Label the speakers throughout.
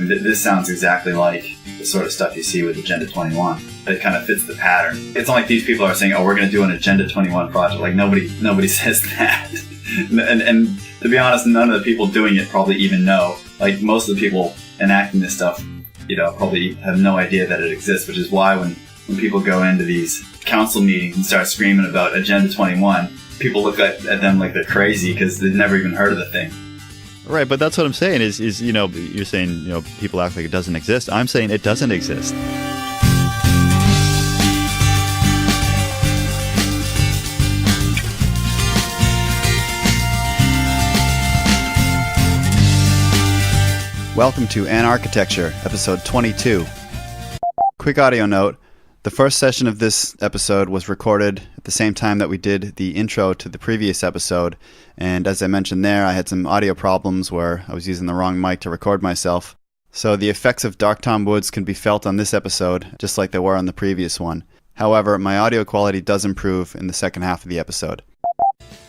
Speaker 1: I mean, this sounds exactly like the sort of stuff you see with Agenda 21. It kind of fits the pattern. It's not like these people are saying, oh, we're going to do an Agenda 21 project. Like, nobody says that. and to be honest, none of the people doing it probably even know. Like, most of the people enacting this stuff, probably have no idea that it exists, which is why when people go into these council meetings and start screaming about Agenda 21, people look at them like they're crazy because they've never even heard of the thing.
Speaker 2: Right, but that's what I'm saying is you're saying, people act like it doesn't exist. I'm saying it doesn't exist. Welcome to Anarchitecture, episode 22. Quick audio note. The first session of this episode was recorded at the same time that we did the intro to the previous episode, and as I mentioned there, I had some audio problems where I was using the wrong mic to record myself. So the effects of Dark Tom Woods can be felt on this episode, just like they were on the previous one. However, my audio quality does improve in the second half of the episode.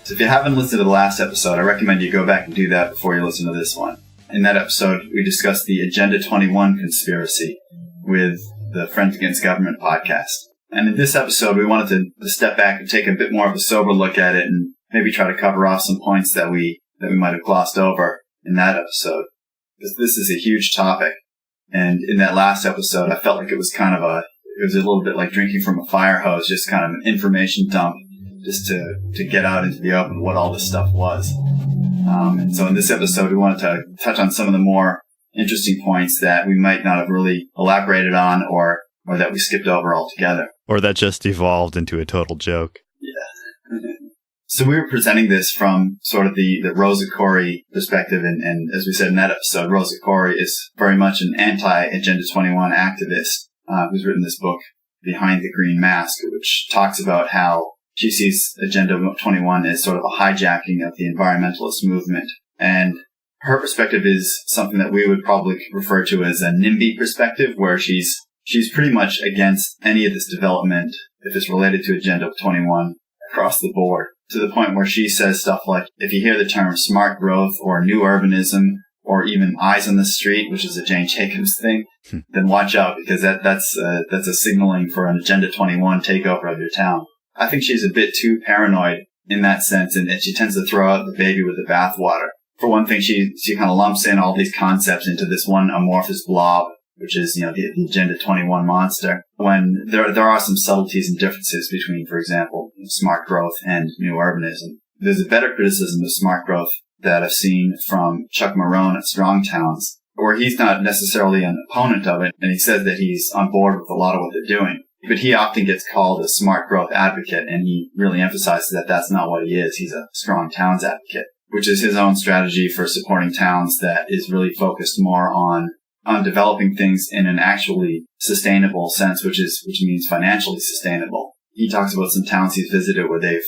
Speaker 1: So if you haven't listened to the last episode, I recommend you go back and do that before you listen to this one. In that episode, we discussed the Agenda 21 conspiracy with the Friends Against Government podcast. And in this episode, we wanted to step back and take a bit more of a sober look at it and maybe try to cover off some points that we might have glossed over in that episode. Because this is a huge topic. And in that last episode, I felt like it was a little bit like drinking from a fire hose, just kind of an information dump just to get out into the open what all this stuff was. And so in this episode, we wanted to touch on some of the more interesting points that we might not have really elaborated on or that we skipped over altogether.
Speaker 2: Or that just evolved into a total joke.
Speaker 1: Yeah. So we were presenting this from sort of the Rosa Koire perspective. And as we said in that episode, Rosa Koire is very much an anti-Agenda 21 activist who's written this book, Behind the Green Mask, which talks about how she sees Agenda 21 as sort of a hijacking of the environmentalist movement. And her perspective is something that we would probably refer to as a NIMBY perspective, where she's pretty much against any of this development if it's related to Agenda 21 across the board, to the point where she says stuff like, if you hear the term smart growth or new urbanism or even eyes on the street, which is a Jane Jacobs thing, then watch out, because that's a signaling for an Agenda 21 takeover of your town. I think she's a bit too paranoid in that sense, and she tends to throw out the baby with the bathwater. For one thing, she kind of lumps in all these concepts into this one amorphous blob, which is, the Agenda 21 monster, when there are some subtleties and differences between, for example, smart growth and new urbanism. There's a better criticism of smart growth that I've seen from Chuck Marohn at Strong Towns, where he's not necessarily an opponent of it, and he says that he's on board with a lot of what they're doing. But he often gets called a smart growth advocate, and he really emphasizes that that's not what he is. He's a strong towns advocate, which is his own strategy for supporting towns that is really focused more on developing things in an actually sustainable sense, which means financially sustainable. He talks about some towns he's visited where they've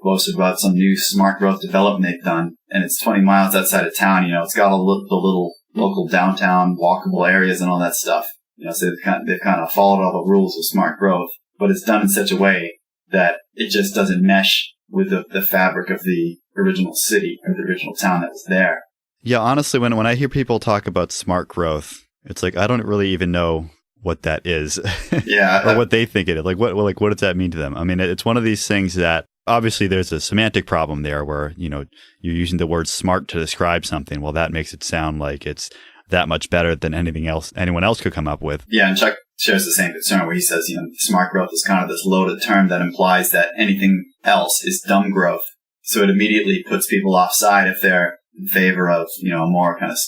Speaker 1: boasted about some new smart growth development they've done, and it's 20 miles outside of town. It's got all the little local downtown walkable areas and all that stuff. So they've kind of followed all the rules of smart growth, but it's done in such a way that it just doesn't mesh with the fabric of the original city or the original town that was there.
Speaker 2: Yeah, honestly, when I hear people talk about smart growth, it's like I don't really even know what that is.
Speaker 1: Yeah.
Speaker 2: Or what they think it is. What does that mean to them? I mean, it's one of these things that obviously there's a semantic problem there where, you're using the word smart to describe something. Well, that makes it sound like it's that much better than anyone else could come up with.
Speaker 1: Yeah, and Chuck shares the same concern where he says, smart growth is kind of this loaded term that implies that anything else is dumb growth. So it immediately puts people offside if they're in favor of, a more kind of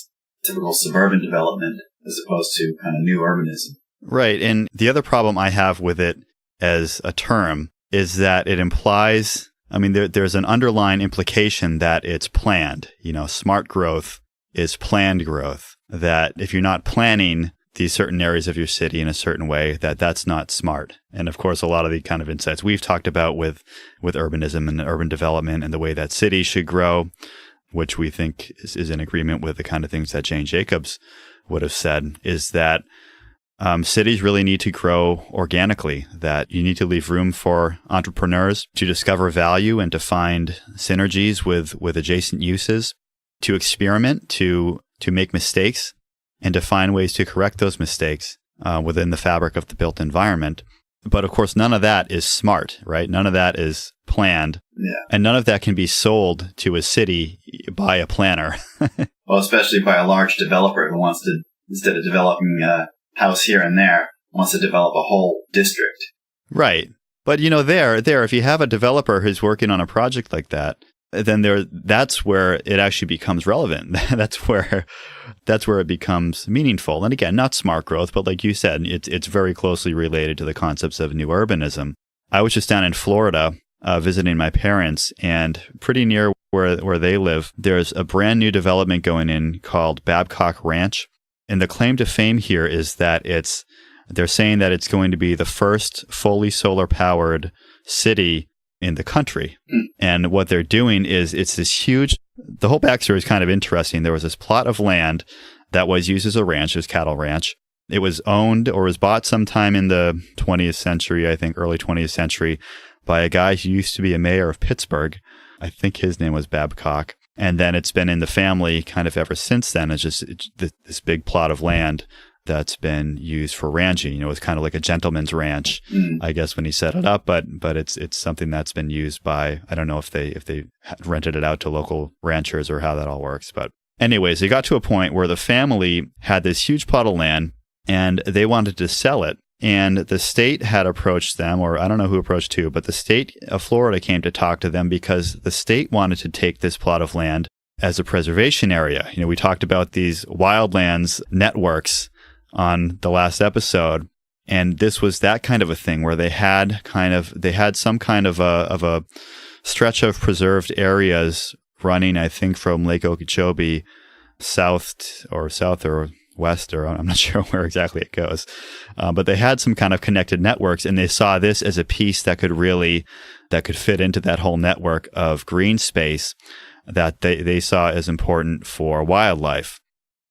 Speaker 1: typical suburban development as opposed to kind of new urbanism. Right.
Speaker 2: And the other problem I have with it as a term is that it implies, there's an underlying implication that it's planned. Smart growth is planned growth. That if you're not planning these certain areas of your city in a certain way, that's not smart. And of course, a lot of the kind of insights we've talked about with urbanism and urban development and the way that cities should grow, which we think is in agreement with the kind of things that Jane Jacobs would have said, is that cities really need to grow organically, that you need to leave room for entrepreneurs to discover value and to find synergies with adjacent uses, to experiment, to make mistakes, and to find ways to correct those mistakes within the fabric of the built environment. But of course, none of that is smart, right? None of that is planned.
Speaker 1: Yeah.
Speaker 2: And none of that can be sold to a city by a planner.
Speaker 1: Well, especially by a large developer who wants to, instead of developing a house here and there, wants to develop a whole district.
Speaker 2: Right. But, if you have a developer who's working on a project like that, then that's where it actually becomes relevant. that's where it becomes meaningful. And again, not smart growth, but like you said, it's very closely related to the concepts of new urbanism. I was just down in Florida visiting my parents, and pretty near where they live, there's a brand new development going in called Babcock Ranch. And the claim to fame here is that they're saying that it's going to be the first fully solar powered city in the country. And what they're doing is it's this huge, the whole backstory is kind of interesting. There was this plot of land that was used as a ranch, it was cattle ranch. It was owned or was bought sometime in the 20th century, I think early 20th century, by a guy who used to be a mayor of Pittsburgh. I think his name was Babcock. And then it's been in the family kind of ever since then. It's just this big plot of land that's been used for ranching. It's kind of like a gentleman's ranch, I guess, when he set it up. But it's something that's been used by, I don't know if they rented it out to local ranchers or how that all works. But anyways, they got to a point where the family had this huge plot of land and they wanted to sell it. And the state had approached them, or I don't know who approached who, but the state of Florida came to talk to them because the state wanted to take this plot of land as a preservation area. We talked about these wildlands networks on the last episode, and this was that kind of a thing where they had some kind of a stretch of preserved areas running, I think, from Lake Okeechobee south or west, or I'm not sure where exactly it goes, but they had some kind of connected networks, and they saw this as a piece that could fit into that whole network of green space that they saw as important for wildlife.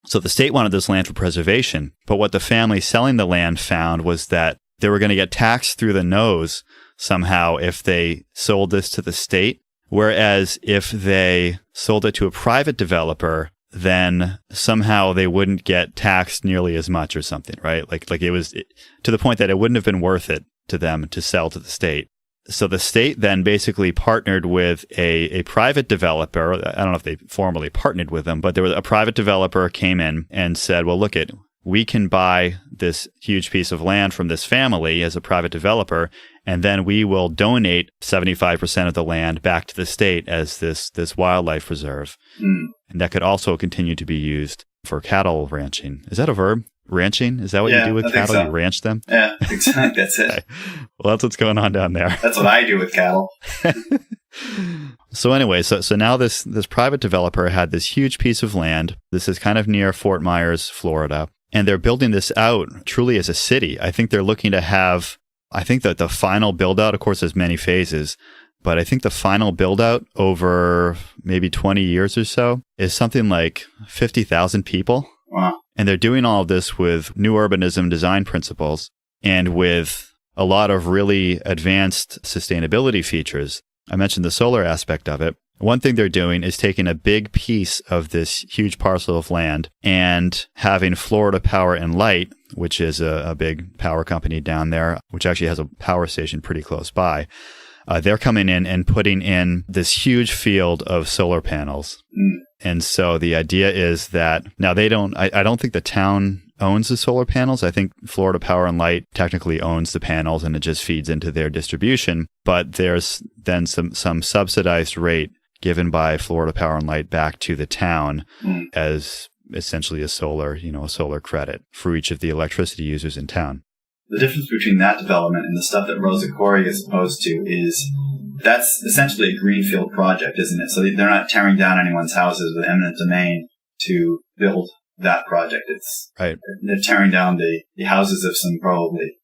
Speaker 2: So the state wanted this land for preservation, but what the family selling the land found was that they were going to get taxed through the nose somehow if they sold this to the state, whereas if they sold it to a private developer, then somehow they wouldn't get taxed nearly as much or something, right? Like it was to the point that it wouldn't have been worth it to them to sell to the state. So the state then basically partnered with a private developer. I don't know if they formally partnered with them, but there was a private developer came in and said, well, look, we can buy this huge piece of land from this family as a private developer, and then we will donate 75% of the land back to the state as this wildlife preserve. And that could also continue to be used for cattle ranching. Is that a verb? Ranching? Is that what you do with cattle? So. You ranch them?
Speaker 1: Yeah, exactly. That's it.
Speaker 2: Okay. Well, that's what's going on down there.
Speaker 1: That's what I do with cattle.
Speaker 2: So anyway, so now this private developer had this huge piece of land. This is kind of near Fort Myers, Florida. And they're building this out truly as a city. I think they're looking to have, I think that the final build out, of course, there's many phases, but I think the final build out over maybe 20 years or so is something like 50,000 people.
Speaker 1: Wow.
Speaker 2: And they're doing all of this with new urbanism design principles and with a lot of really advanced sustainability features. I mentioned the solar aspect of it. One thing they're doing is taking a big piece of this huge parcel of land and having Florida Power and Light, which is a big power company down there, which actually has a power station pretty close by. They're coming in and putting in this huge field of solar panels. And so the idea is that now I don't think the town owns the solar panels. I think Florida Power and Light technically owns the panels and it just feeds into their distribution. But there's then some subsidized rate given by Florida Power and Light back to the town as essentially a solar credit for each of the electricity users in town.
Speaker 1: The difference between that development and the stuff that Rosa Koire is opposed to is that's essentially a greenfield project, isn't it? So they're not tearing down anyone's houses with eminent domain to build that project. It's
Speaker 2: right.
Speaker 1: They're tearing down the houses of some probably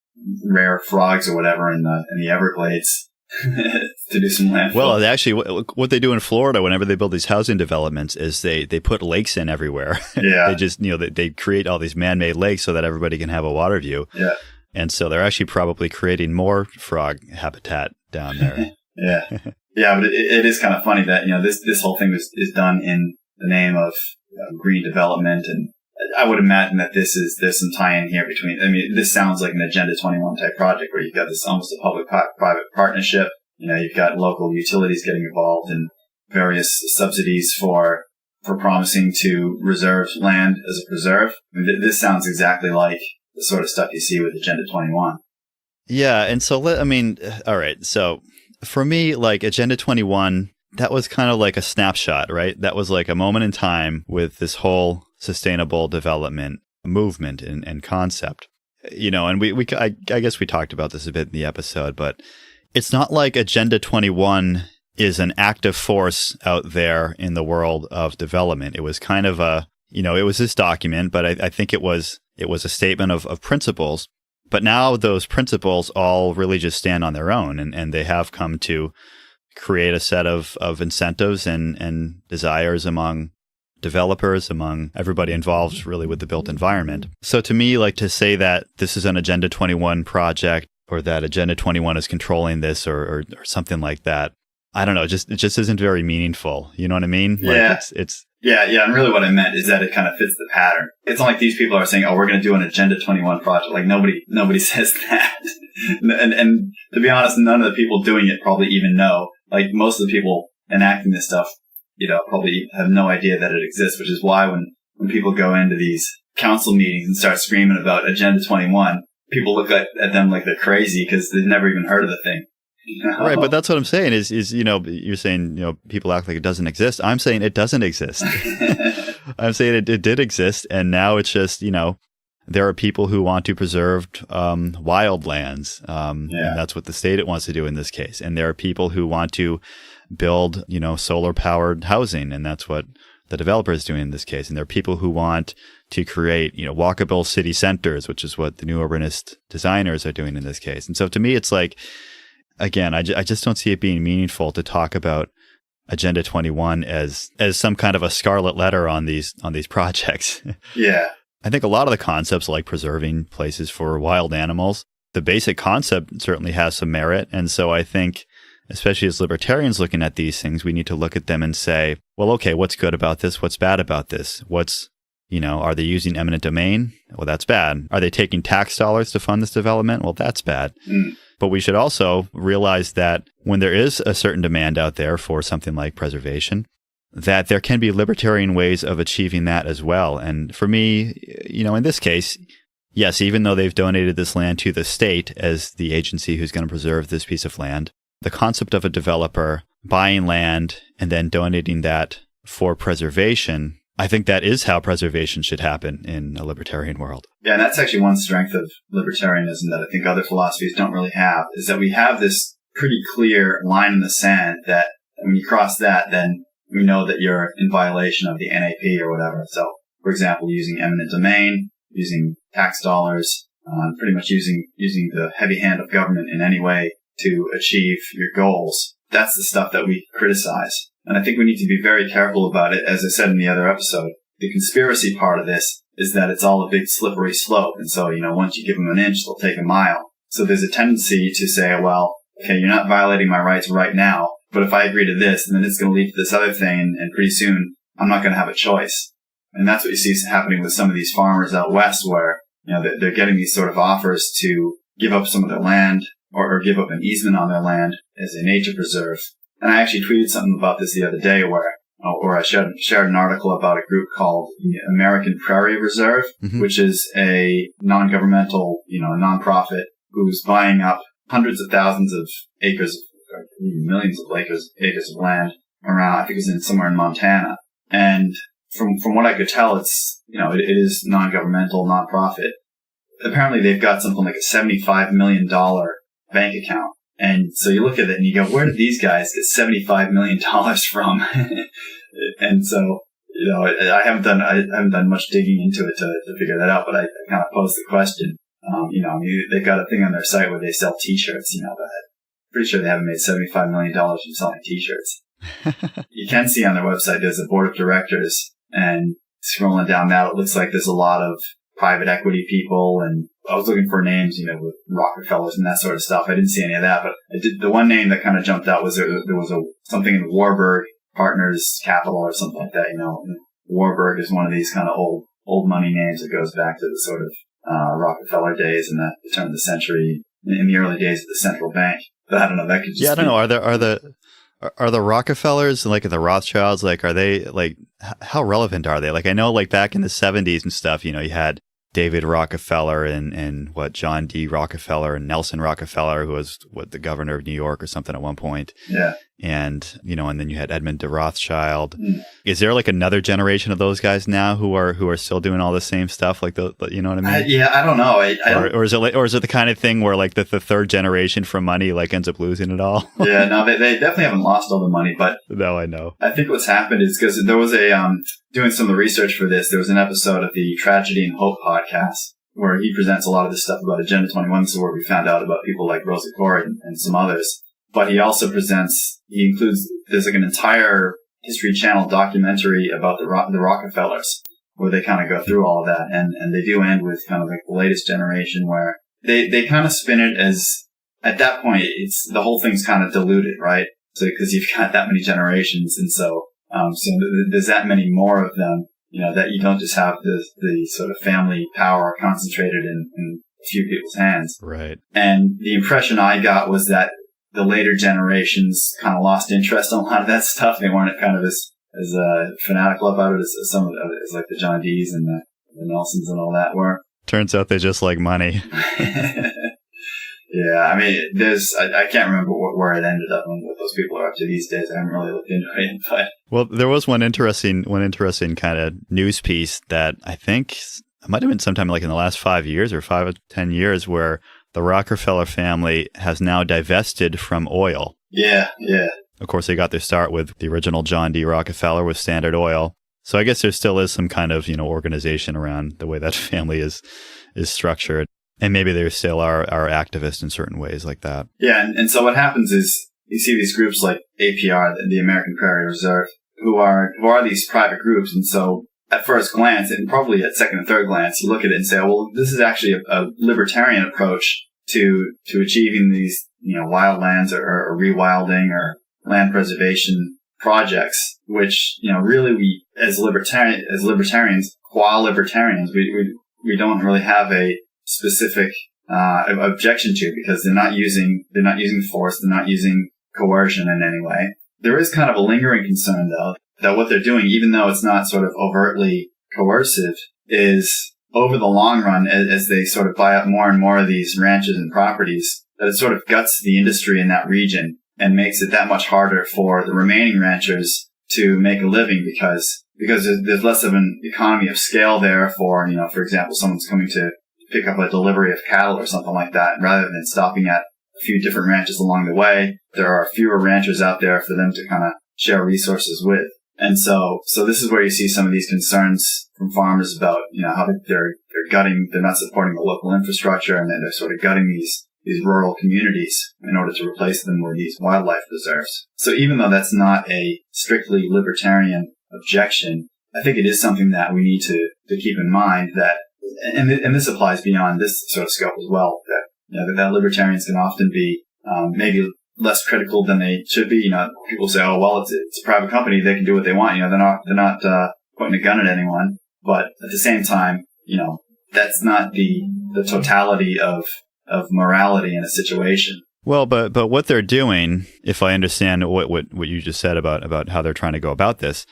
Speaker 1: rare frogs or whatever in the Everglades to do some landfill.
Speaker 2: Well, actually, what they do in Florida whenever they build these housing developments is they put lakes in everywhere.
Speaker 1: Yeah.
Speaker 2: They just they create all these man-made lakes so that everybody can have a water view.
Speaker 1: Yeah.
Speaker 2: And so they're actually probably creating more frog habitat down there.
Speaker 1: Yeah. Yeah, but it is kind of funny that, this whole thing is done in the name of green development. And I would imagine that there's some tie-in here between, I mean, this sounds like an Agenda 21 type project where you've got this almost a public-private partnership. You've got local utilities getting involved in various subsidies for promising to reserve land as a preserve. I mean, this sounds exactly like the sort of stuff you see with Agenda 21.
Speaker 2: Yeah. And so, all right. So for me, like Agenda 21, that was kind of like a snapshot, right? That was like a moment in time with this whole sustainable development movement and concept. And I guess we talked about this a bit in the episode, but it's not like Agenda 21 is an active force out there in the world of development. It was kind of it was this document, but I think it was a statement of principles. But now those principles all really just stand on their own, and they have come to create a set of incentives and desires among developers, among everybody involved really with the built environment. So to me, like to say that this is an Agenda 21 project or that Agenda 21 is controlling this or something like that, I don't know, it just isn't very meaningful. You know what I mean?
Speaker 1: Yeah.
Speaker 2: Like it's
Speaker 1: Yeah. And really what I meant is that it kind of fits the pattern. It's not like these people are saying, oh, we're going to do an Agenda 21 project. Like nobody says that. and to be honest, none of the people doing it probably even know. Like most of the people enacting this stuff, probably have no idea that it exists, which is why when people go into these council meetings and start screaming about Agenda 21, people look at them like they're crazy because they've never even heard of the thing.
Speaker 2: Right, but that's what I'm saying is you're saying people act like it doesn't exist. I'm saying it doesn't exist. I'm saying it did exist, and now it's just there are people who want to preserve wildlands, and that's what the state wants to do in this case. And there are people who want to build solar powered housing, and that's what the developer is doing in this case. And there are people who want to create walkable city centers, which is what the new urbanist designers are doing in this case. And so to me, it's like, again, I just don't see it being meaningful to talk about Agenda 21 as some kind of a scarlet letter on these projects.
Speaker 1: Yeah.
Speaker 2: I think a lot of the concepts like preserving places for wild animals, the basic concept certainly has some merit. And so I think, especially as libertarians looking at these things, we need to look at them and say, well, okay, what's good about this? What's bad about this? Are they using eminent domain? Well, that's bad. Are they taking tax dollars to fund this development? Well, that's bad. But we should also realize that when there is a certain demand out there for something like preservation, that there can be libertarian ways of achieving that as well. And for me, in this case, yes, even though they've donated this land to the state as the agency who's going to preserve this piece of land, the concept of a developer buying land and then donating that for preservation, I think that is how preservation should happen in a libertarian world.
Speaker 1: Yeah, and that's actually one strength of libertarianism that I think other philosophies don't really have, is that we have this pretty clear line in the sand that when you cross that, then we know that you're in violation of the NAP or whatever. So, for example, using eminent domain, using tax dollars, pretty much using the heavy hand of government in any way to achieve your goals. That's the stuff that we criticize. And I think we need to be very careful about it. As I said in the other episode, the conspiracy part of this is that it's all a big slippery slope. And so, once you give them an inch, they'll take a mile. So there's a tendency to say, well, okay, you're not violating my rights right now, but if I agree to this, then it's going to lead to this other thing, and pretty soon I'm not going to have a choice. And that's what you see happening with some of these farmers out west, where they're getting these sort of offers to give up some of their land or give up an easement on their land as a nature preserve. And I actually tweeted something about this the other day where I shared an article about a group called the American Prairie Reserve, which is a non-governmental, nonprofit who's buying up hundreds of thousands of acres, or millions of acres of land around, I think it's somewhere in Montana. And from what I could tell, it's, it is non-governmental, nonprofit. Apparently they've got something like a $75 million bank account. And so you look at it and you go, where did these guys get $75 million from? And so, I haven't done much digging into it to figure that out, but I kind of posed the question. They've got a thing on their site where they sell t-shirts, but I'm pretty sure they haven't made $75 million from selling t-shirts. You can see on their website there's a board of directors, and scrolling down that, it looks like there's a lot of private equity people, and I was looking for names, with Rockefellers and that sort of stuff. I didn't see any of that, but the one name that kind of jumped out was there was something in Warburg Partners Capital or something like that. Warburg is one of these kind of old old money names. It goes back to the sort of Rockefeller days and the turn of the century, in the early days of the central bank. But I don't know. That could just
Speaker 2: I don't know. Are the Rockefellers, like the Rothschilds, like, are they, like, how relevant are they? Like, I know, like, back in the 70s and stuff, you had David Rockefeller and John D. Rockefeller and Nelson Rockefeller, who was the governor of New York or something at one point.
Speaker 1: Yeah.
Speaker 2: And, and then you had Edmund de Rothschild. Mm. Is there like another generation of those guys now who are still doing all the same stuff? Like you know what I mean?
Speaker 1: I don't know.
Speaker 2: Or is it the kind of thing where like the third generation from money like ends up losing it all?
Speaker 1: Yeah, no, they definitely haven't lost all the money, but
Speaker 2: no, I know.
Speaker 1: I think what's happened is because there was doing some of the research for this, there was an episode of the Tragedy and Hope podcast where he presents a lot of this stuff about Agenda 21. So where we found out about people like Rosa Koire and some others. But he also there's like an entire History Channel documentary about the Rockefellers, where they kind of go through all of that. And they do end with kind of like the latest generation where they kind of spin it as, at that point, the whole thing's kind of diluted, right? So, because you've got that many generations. And so there's that many more of them, that you don't just have the sort of family power concentrated in a few people's hands.
Speaker 2: Right.
Speaker 1: And the impression I got was that the later generations kind of lost interest in a lot of that stuff. They weren't kind of as fanatical about it as some of as like the John Dees and the Nelsons and all that were.
Speaker 2: Turns out they just like money.
Speaker 1: Yeah, I mean, I can't remember where it ended up and what those people are up to these days. I haven't really looked into it, but.
Speaker 2: Well, there was one interesting kind of news piece that I think it might have been sometime like in the last 5 years or 5 or 10 years where the Rockefeller family has now divested from oil.
Speaker 1: Yeah.
Speaker 2: Of course, they got their start with the original John D. Rockefeller with Standard Oil. So I guess there still is some kind of, organization around the way that family is structured. And maybe there still are activists in certain ways like that.
Speaker 1: Yeah. And so what happens is you see these groups like APR, the American Prairie Reserve, who are these private groups. And so at first glance, and probably at second and third glance, you look at it and say, well, this is actually a libertarian approach to achieving these, wild lands or rewilding or land preservation projects, which, really we, as libertarians, qua libertarians, we don't really have a specific, objection to, because they're not using force, they're not using coercion in any way. There is kind of a lingering concern, though, that what they're doing, even though it's not sort of overtly coercive, is over the long run, as they sort of buy up more and more of these ranches and properties, that it sort of guts the industry in that region and makes it that much harder for the remaining ranchers to make a living because there's less of an economy of scale there for example, someone's coming to pick up a delivery of cattle or something like that, and rather than stopping at a few different ranches along the way, there are fewer ranchers out there for them to kind of share resources with. And so this is where you see some of these concerns from farmers about, how they're not supporting the local infrastructure, and they're sort of gutting these rural communities in order to replace them with these wildlife reserves. So even though that's not a strictly libertarian objection, I think it is something that we need to keep in mind that, and this applies beyond this sort of scope as well, that libertarians can often be, maybe less critical than they should be. People say, oh, well, it's a private company. They can do what they want. They're not pointing a gun at anyone. But at the same time, that's not the totality of morality in a situation.
Speaker 2: Well, but what they're doing, if I understand what you just said about how they're trying to go about this,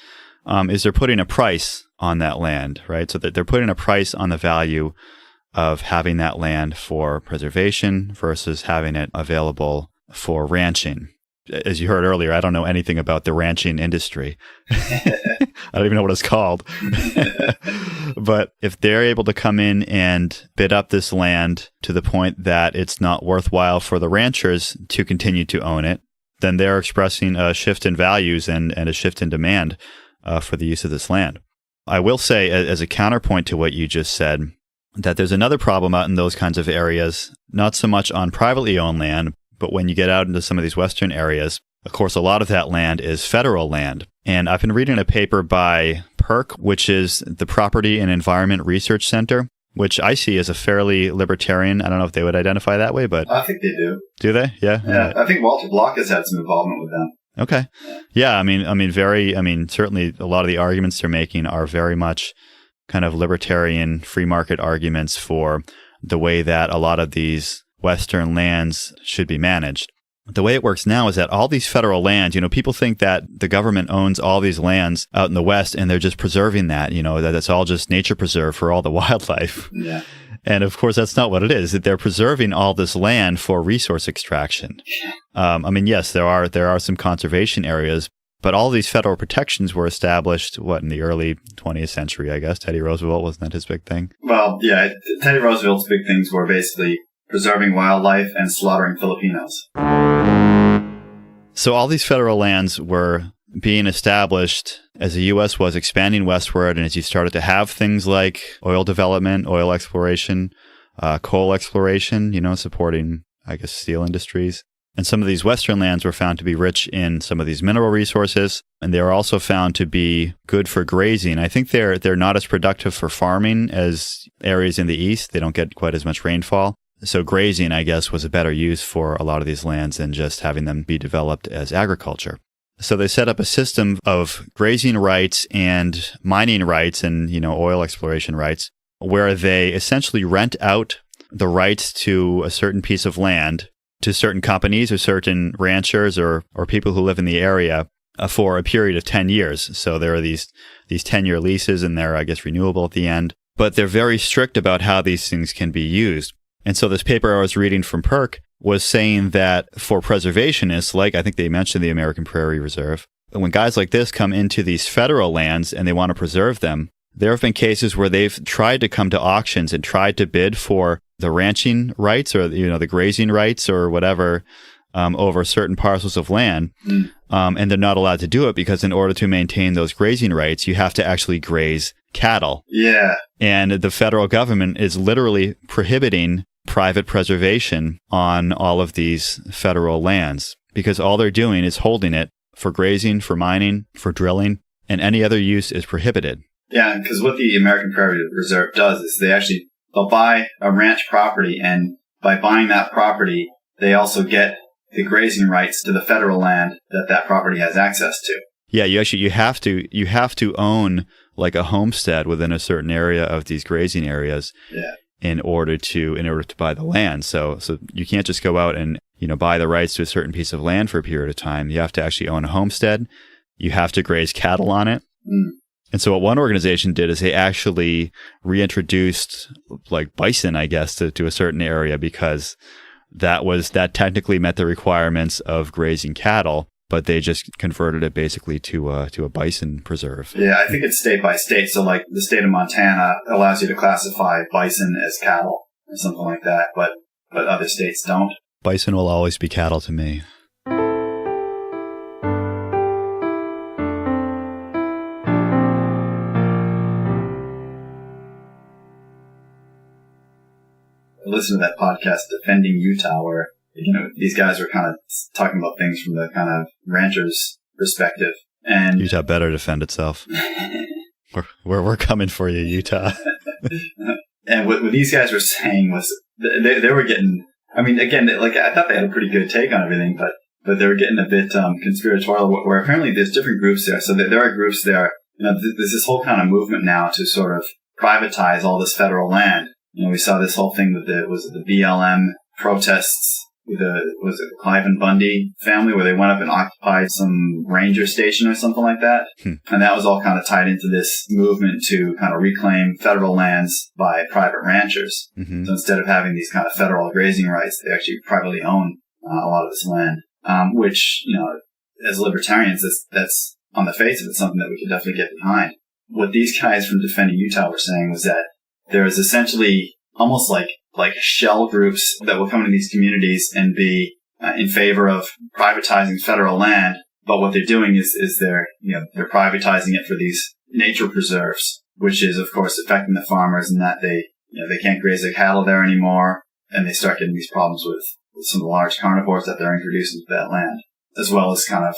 Speaker 2: is they're putting a price on that land, right? So that they're putting a price on the value of having that land for preservation versus having it available for ranching. As you heard earlier, I don't know anything about the ranching industry. I don't even know what it's called. But if they're able to come in and bid up this land to the point that it's not worthwhile for the ranchers to continue to own it, then they're expressing a shift in values and a shift in demand for the use of this land. I will say, as a counterpoint to what you just said, that there's another problem out in those kinds of areas, not so much on privately owned land, but when you get out into some of these western areas, of course, a lot of that land is federal land. And I've been reading a paper by PERC, which is the Property and Environment Research Center, which I see as a fairly libertarian. I don't know if they would identify that way, but
Speaker 1: I think they do.
Speaker 2: Do they? Yeah.
Speaker 1: Yeah. I think Walter Block has had some involvement with them.
Speaker 2: Okay. Yeah. Certainly a lot of the arguments they're making are very much kind of libertarian free market arguments for the way that a lot of these Western lands should be managed. The way it works now is that all these federal lands, people think that the government owns all these lands out in the West and they're just preserving that, that it's all just nature preserve for all the wildlife.
Speaker 1: Yeah.
Speaker 2: And of course, that's not what it is. That they're preserving all this land for resource extraction. Yes, there are some conservation areas, but all these federal protections were established, in the early 20th century, I guess. Teddy Roosevelt, wasn't that his big thing?
Speaker 1: Well, yeah, Teddy Roosevelt's big things were basically preserving wildlife and slaughtering Filipinos.
Speaker 2: So all these federal lands were being established as the U.S. was expanding westward, and as you started to have things like oil development, oil exploration, coal exploration, supporting, I guess, steel industries. And some of these western lands were found to be rich in some of these mineral resources, and they were also found to be good for grazing. I think they're not as productive for farming as areas in the east. They don't get quite as much rainfall. So grazing, I guess, was a better use for a lot of these lands than just having them be developed as agriculture. So they set up a system of grazing rights and mining rights and, oil exploration rights, where they essentially rent out the rights to a certain piece of land to certain companies or certain ranchers or people who live in the area for a period of 10 years. So there are these 10-year leases, and they're, I guess, renewable at the end. But they're very strict about how these things can be used. And so this paper I was reading from PERC was saying that for preservationists, like I think they mentioned the American Prairie Reserve, when guys like this come into these federal lands and they want to preserve them, there have been cases where they've tried to come to auctions and tried to bid for the ranching rights or, the grazing rights or whatever over certain parcels of land. And they're not allowed to do it because in order to maintain those grazing rights, you have to actually graze cattle.
Speaker 1: Yeah.
Speaker 2: And the federal government is literally prohibiting private preservation on all of these federal lands because all they're doing is holding it for grazing, for mining, for drilling, and any other use is prohibited.
Speaker 1: Yeah, because what the American Prairie Reserve does is they'll buy a ranch property, and by buying that property, they also get the grazing rights to the federal land that property has access to.
Speaker 2: Yeah, you have to own like a homestead within a certain area of these grazing areas.
Speaker 1: Yeah.
Speaker 2: In order to buy the land. So you can't just go out and, buy the rights to a certain piece of land for a period of time. You have to actually own a homestead. You have to graze cattle on it. And so what one organization did is they actually reintroduced like bison, I guess, to a certain area because that technically met the requirements of grazing cattle, but they just converted it basically to a bison preserve.
Speaker 1: Yeah, I think it's state by state. So like the state of Montana allows you to classify bison as cattle or something like that, but other states don't.
Speaker 2: Bison will always be cattle to me.
Speaker 1: I listened to that podcast, Defending Utah, where these guys were kind of talking about things from the kind of rancher's perspective. And
Speaker 2: Utah better defend itself. we're coming for you, Utah.
Speaker 1: And what these guys were saying was they were getting, again, I thought they had a pretty good take on everything, but they were getting a bit conspiratorial, where apparently there's different groups there. So there are groups there, there's this whole kind of movement now to sort of privatize all this federal land. We saw this whole thing with the BLM protests with the Clive and Bundy family, where they went up and occupied some ranger station or something like that. And that was all kind of tied into this movement to kind of reclaim federal lands by private ranchers. Mm-hmm. So instead of having these kind of federal grazing rights, they actually privately own a lot of this land, which, as libertarians, that's on the face of it something that we could definitely get behind. What these guys from Defending Utah were saying was that there is essentially almost like shell groups that will come into these communities and be in favor of privatizing federal land. But what they're doing is they're privatizing it for these nature preserves, which is, of course, affecting the farmers in that they can't graze their cattle there anymore. And they start getting these problems with some of the large carnivores that they're introducing to that land, as well as kind of,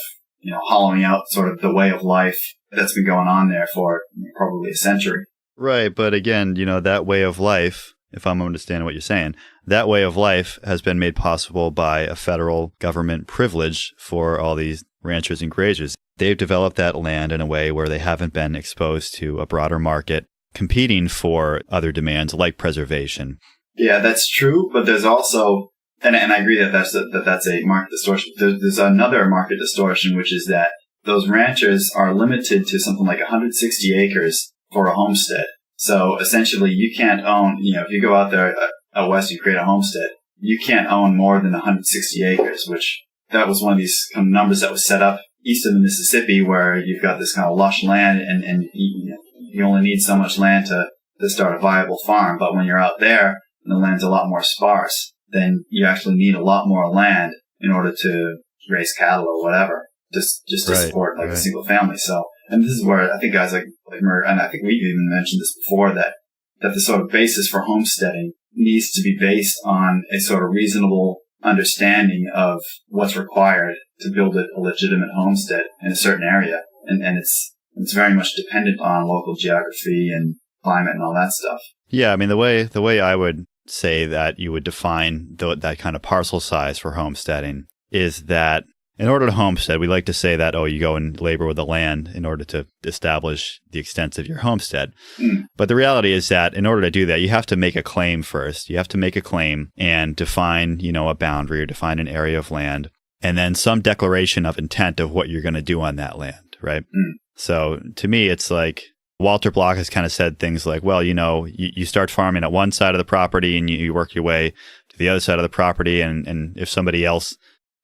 Speaker 1: hollowing out sort of the way of life that's been going on there for probably a century.
Speaker 2: Right. But again, that way of life, if I'm understanding what you're saying, that way of life has been made possible by a federal government privilege for all these ranchers and grazers. They've developed that land in a way where they haven't been exposed to a broader market. competing for other demands like preservation.
Speaker 1: Yeah, that's true. But there's also, and I agree that that's a market distortion. There's another market distortion, which is that those ranchers are limited to something like 160 acres for a homestead. So essentially, you can't own, if you go out there out west, you create a homestead, you can't own more than 160 acres, which that was one of these kind of numbers that was set up east of the Mississippi, where you've got this kind of lush land, and you only need so much land to start a viable farm. But when you're out there and the land's a lot more sparse, then you actually need a lot more land in order to raise cattle or whatever, just to support a single family. So, and this is where I think guys like Murray, and I think we've even mentioned this before, that the sort of basis for homesteading needs to be based on a sort of reasonable understanding of what's required to build a legitimate homestead in a certain area. And it's very much dependent on local geography and climate and all that stuff.
Speaker 2: Yeah, I mean, the way I would say that you would define that kind of parcel size for homesteading is that in order to homestead, we like to say that, you go and labor with the land in order to establish the extent of your homestead. But the reality is that in order to do that, you have to make a claim first. You have to make a claim and define, a boundary or define an area of land, and then some declaration of intent of what you're going to do on that land, right? So to me, it's like Walter Block has kind of said things like, well, you start farming at one side of the property and you work your way to the other side of the property. And if somebody else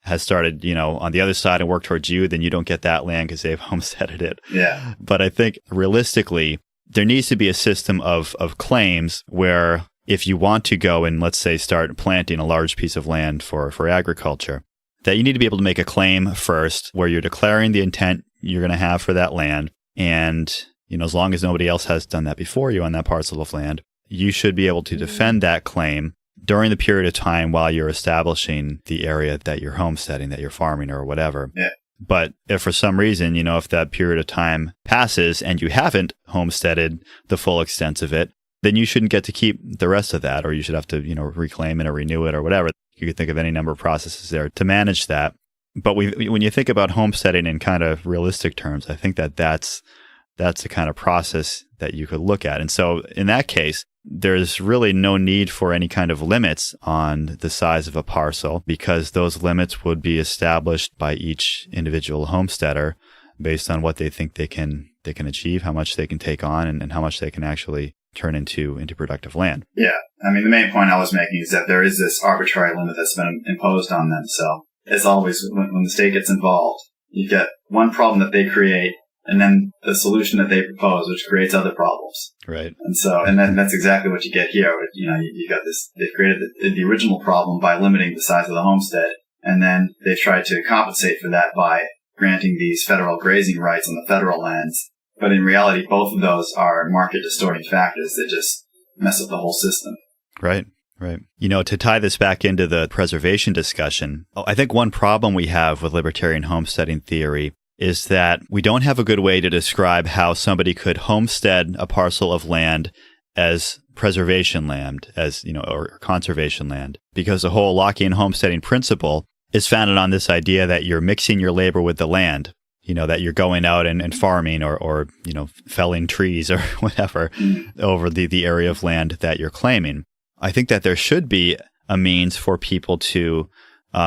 Speaker 2: has started, on the other side and worked towards you, then you don't get that land because they've homesteaded it.
Speaker 1: Yeah.
Speaker 2: But I think realistically, there needs to be a system of claims where if you want to go and, let's say, start planting a large piece of land for agriculture, that you need to be able to make a claim first where you're declaring the intent you're going to have for that land. And, as long as nobody else has done that before you on that parcel of land, you should be able to defend that claim during the period of time while you're establishing the area that you're homesteading, that you're farming or whatever.
Speaker 1: Yeah.
Speaker 2: But if for some reason, if that period of time passes and you haven't homesteaded the full extent of it, then you shouldn't get to keep the rest of that, or you should have to, reclaim it or renew it or whatever. You could think of any number of processes there to manage that. But when you think about homesteading in kind of realistic terms, I think that's the kind of process that you could look at. And so in that case, there's really no need for any kind of limits on the size of a parcel, because those limits would be established by each individual homesteader based on what they think they can achieve, how much they can take on, and how much they can actually turn into productive land.
Speaker 1: Yeah. I mean, the main point I was making is that there is this arbitrary limit that's been imposed on them. So as always, when the state gets involved, you get one problem that they create, and then the solution that they propose, which creates other problems.
Speaker 2: Right.
Speaker 1: And so, and that's exactly what you get here. You got this, they've created the original problem by limiting the size of the homestead, and then they've tried to compensate for that by granting these federal grazing rights on the federal lands. But in reality, both of those are market distorting factors that just mess up the whole system.
Speaker 2: Right. Right. To tie this back into the preservation discussion, I think one problem we have with libertarian homesteading theory is that we don't have a good way to describe how somebody could homestead a parcel of land as preservation land, or conservation land, because the whole Lockean homesteading principle is founded on this idea that you're mixing your labor with the land, that you're going out and farming or felling trees or whatever over the area of land that you're claiming. I think that there should be a means for people to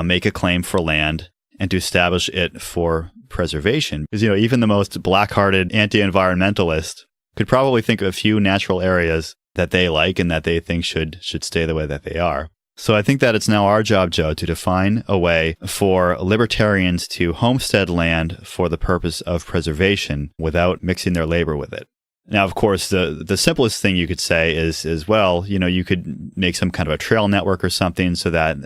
Speaker 2: make a claim for land and to establish it for preservation. Because, even the most black-hearted anti-environmentalist could probably think of a few natural areas that they like and that they think should stay the way that they are. So I think that it's now our job, Joe, to define a way for libertarians to homestead land for the purpose of preservation without mixing their labor with it. Now, of course, the simplest thing you could say is well, you could make some kind of a trail network or something so that,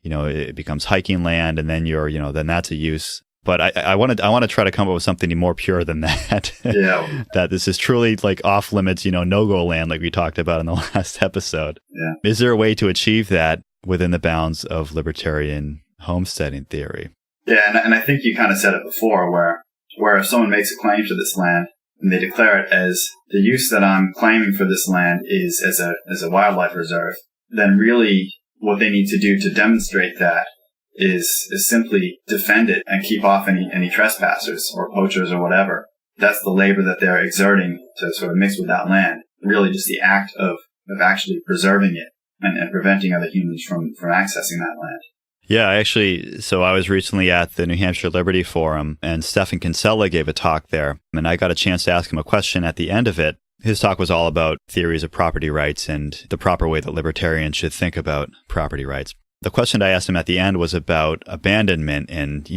Speaker 2: it becomes hiking land, and then then that's a use. But I want to try to come up with something more pure than that.
Speaker 1: Yeah.
Speaker 2: That this is truly like off limits, no-go land like we talked about in the last episode.
Speaker 1: Yeah.
Speaker 2: Is there a way to achieve that within the bounds of libertarian homesteading theory?
Speaker 1: Yeah, and I think you kind of said it before, where if someone makes a claim to this land and they declare it as the use that I'm claiming for this land is as a wildlife reserve, then really what they need to do to demonstrate that is simply defend it and keep off any trespassers or poachers or whatever. That's the labor that they're exerting to sort of mix with that land. really just the act of actually preserving it and preventing other humans from accessing that land.
Speaker 2: Yeah, so I was recently at the New Hampshire Liberty Forum, and Stephan Kinsella gave a talk there, and I got a chance to ask him a question at the end of it. His talk was all about theories of property rights and the proper way that libertarians should think about property rights. The question I asked him at the end was about abandonment and,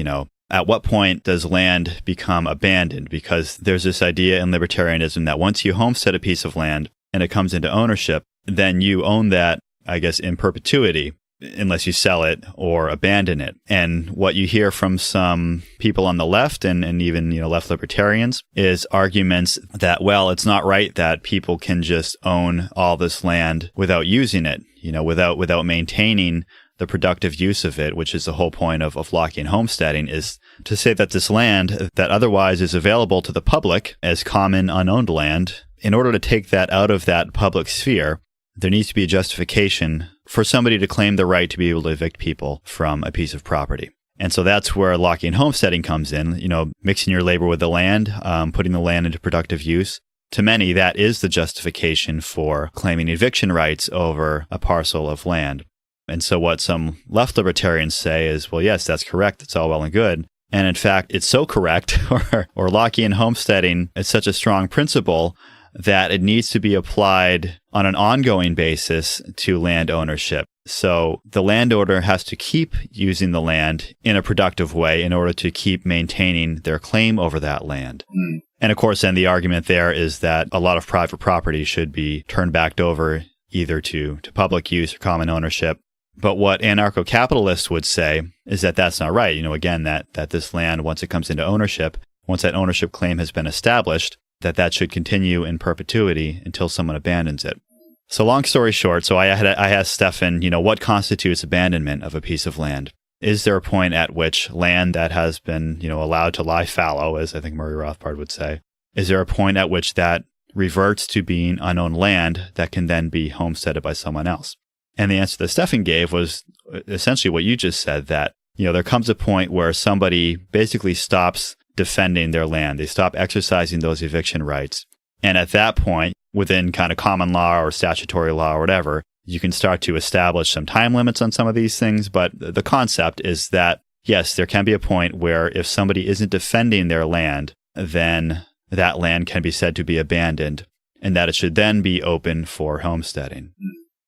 Speaker 2: at what point does land become abandoned? Because there's this idea in libertarianism that once you homestead a piece of land and it comes into ownership, then you own that, I guess, in perpetuity, unless you sell it or abandon it. And what you hear from some people on the left and even, left libertarians is arguments that, well, it's not right that people can just own all this land without using it, without maintaining the productive use of it, which is the whole point of locking homesteading, is to say that this land that otherwise is available to the public as common unowned land, in order to take that out of that public sphere, there needs to be a justification for somebody to claim the right to be able to evict people from a piece of property. And so that's where locking homesteading comes in, mixing your labor with the land, putting the land into productive use. To many, that is the justification for claiming eviction rights over a parcel of land. And so what some left libertarians say is, well, yes, that's correct. It's all well and good. And in fact, it's so correct, or Lockean homesteading is such a strong principle that it needs to be applied on an ongoing basis to land ownership. So the landowner has to keep using the land in a productive way in order to keep maintaining their claim over that land. Mm. And of course, then the argument there is that a lot of private property should be turned back over either to public use or common ownership. But what anarcho-capitalists would say is that that's not right. Again, that this land, once it comes into ownership, once that ownership claim has been established, that should continue in perpetuity until someone abandons it. So long story short, I asked Stephan, what constitutes abandonment of a piece of land? Is there a point at which land that has been, allowed to lie fallow, as I think Murray Rothbard would say, is there a point at which that reverts to being unowned land that can then be homesteaded by someone else? And the answer that Stephan gave was essentially what you just said, that, there comes a point where somebody basically stops defending their land. They stop exercising those eviction rights. And at that point, within kind of common law or statutory law or whatever, you can start to establish some time limits on some of these things. But the concept is that, yes, there can be a point where if somebody isn't defending their land, then that land can be said to be abandoned and that it should then be open for homesteading.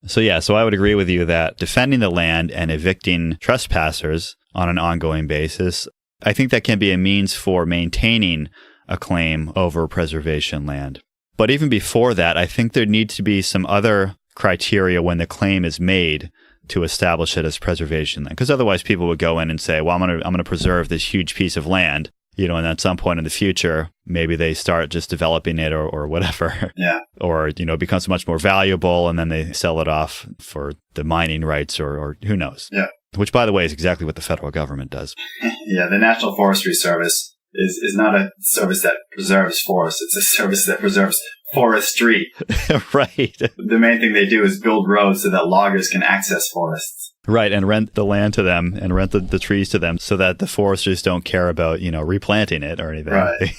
Speaker 2: So I would agree with you that defending the land and evicting trespassers on an ongoing basis, I think that can be a means for maintaining a claim over preservation land. But even before that, I think there needs to be some other criteria when the claim is made to establish it as preservation land. Because otherwise people would go in and say, well, I'm going to preserve this huge piece of land, and at some point in the future, maybe they start just developing it or whatever. Yeah. Or, it becomes much more valuable and then they sell it off for the mining rights or who knows. Yeah. Which, by the way, is exactly what the federal government does.
Speaker 1: Yeah, the National Forestry Service is not a service that preserves forests. It's a service that preserves forestry.
Speaker 2: Right.
Speaker 1: The main thing they do is build roads so that loggers can access forests.
Speaker 2: Right, and rent the land to them and rent the trees to them so that the foresters don't care about, replanting it or anything. Right.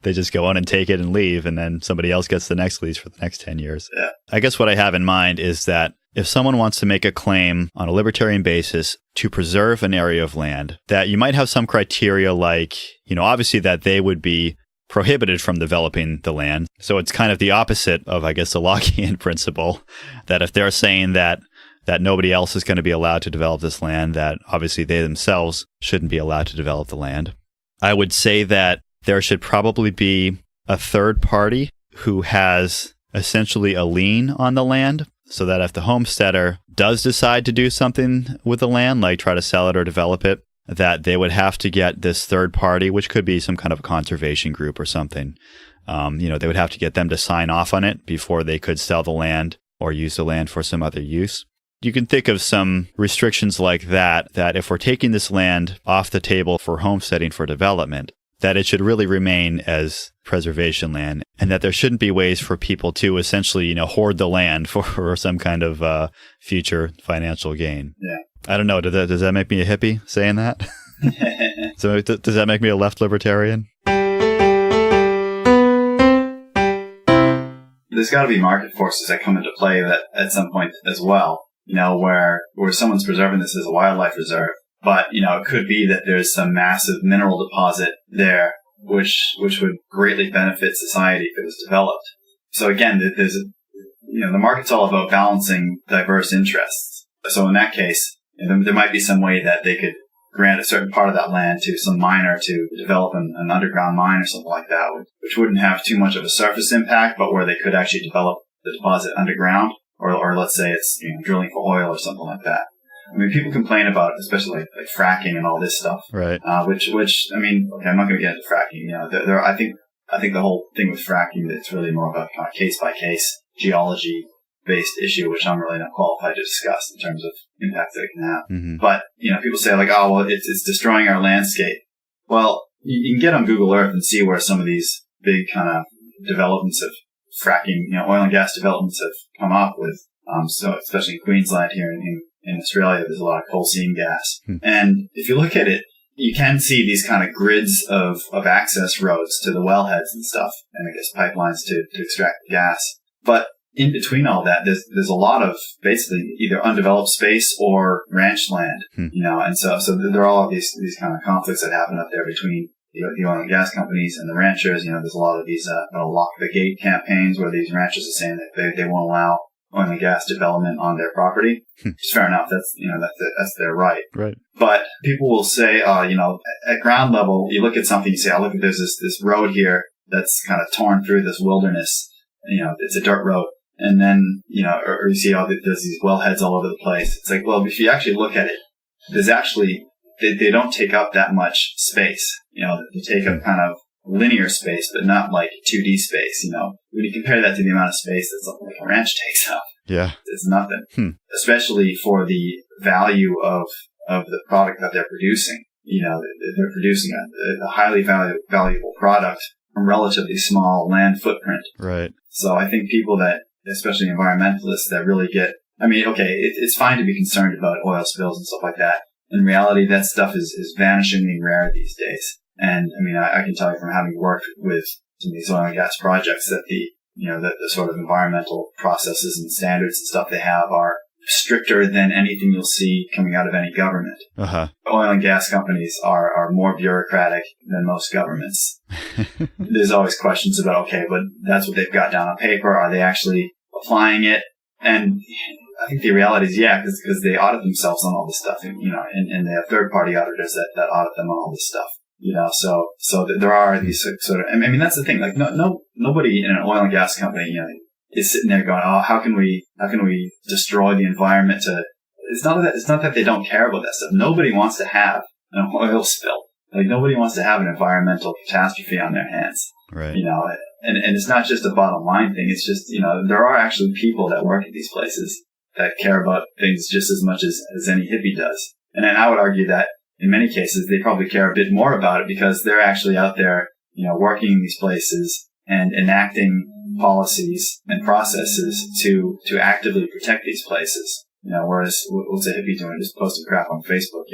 Speaker 2: They just go on and take it and leave, and then somebody else gets the next lease for the next 10 years. Yeah. I guess what I have in mind is that if someone wants to make a claim on a libertarian basis to preserve an area of land, that you might have some criteria like, obviously that they would be prohibited from developing the land. So it's kind of the opposite of, I guess, the Lockean principle, that if they're saying that nobody else is going to be allowed to develop this land, that obviously they themselves shouldn't be allowed to develop the land. I would say that there should probably be a third party who has essentially a lien on the land, so that if the homesteader does decide to do something with the land, like try to sell it or develop it, that they would have to get this third party, which could be some kind of a conservation group or something. They would have to get them to sign off on it before they could sell the land or use the land for some other use. You can think of some restrictions like that if we're taking this land off the table for homesteading for development, that it should really remain as preservation land, and that there shouldn't be ways for people to essentially, hoard the land for some kind of future financial gain. Yeah. I don't know. Does that make me a hippie saying that? So does that make me a left libertarian?
Speaker 1: there's got to be market forces that come into play that at some point as well, where someone's preserving this as a wildlife reserve. But, it could be that there's some massive mineral deposit there, which would greatly benefit society if it was developed. So again, the market's all about balancing diverse interests. So in that case, there might be some way that they could grant a certain part of that land to some miner to develop an underground mine or something like that, which wouldn't have too much of a surface impact, but where they could actually develop the deposit underground, or let's say it's drilling for oil or something like that. I mean, people complain about, especially like fracking and all this stuff,
Speaker 2: right?
Speaker 1: Which I mean, okay, I'm not going to get into fracking. I think the whole thing with fracking, it's really more about kind of case by case geology-based issue, which I'm really not qualified to discuss in terms of impacts that it can have.
Speaker 2: Mm-hmm.
Speaker 1: But, people say like, oh, well, it's destroying our landscape. Well, you can get on Google Earth and see where some of these big kind of developments of fracking, oil and gas developments have come up with. So especially in Queensland here in Australia, there's a lot of coal seam gas. And if you look at it, you can see these kind of grids of access roads to the wellheads and stuff, and I guess pipelines to extract the gas. But in between all that, there's a lot of basically either undeveloped space or ranch land, and so there are all of these kind of conflicts that happen up there between the oil and gas companies and the ranchers. There's a lot of these lock the gate campaigns where these ranchers are saying that they won't allow oil and gas development on their property. It's fair enough. That's their right.
Speaker 2: Right.
Speaker 1: But people will say, at ground level, you look at something, you say, oh, look, there's this road here that's kind of torn through this wilderness. It's a dirt road. And then, or you see, there's these wellheads all over the place. It's like, well, if you actually look at it, there's actually, they don't take up that much space. They take up kind of linear space, but not like 2D space, When you compare that to the amount of space that's like a ranch takes up,
Speaker 2: yeah,
Speaker 1: it's nothing. Especially for the value of the product that they're producing. They're producing a highly valuable product from relatively small land footprint.
Speaker 2: Right.
Speaker 1: So I think people that, especially environmentalists, that really get, it's fine to be concerned about oil spills and stuff like that. In reality, that stuff is vanishingly rare these days. And I can tell you from having worked with some of these oil and gas projects that the sort of environmental processes and standards and stuff they have are stricter than anything you'll see coming out of any government.
Speaker 2: Uh-huh.
Speaker 1: Oil and gas companies are more bureaucratic than most governments. There's always questions about, okay, but that's what they've got down on paper. Are they actually applying it? And I think the reality is, yeah, because they audit themselves on all this stuff, and they have third-party auditors that audit them on all this stuff. So there are these sort of, that's the thing, like, nobody in an oil and gas company, is sitting there going, oh, how can we destroy the environment it's not that they don't care about that stuff. Nobody wants to have an oil spill. Like, nobody wants to have an environmental catastrophe on their hands.
Speaker 2: Right.
Speaker 1: And it's not just a bottom line thing. It's just, there are actually people that work at these places that care about things just as much as any hippie does. And then I would argue that in many cases, they probably care a bit more about it because they're actually out there, working in these places and enacting policies and processes to actively protect these places. Whereas what's a hippie doing? Just posting crap on Facebook,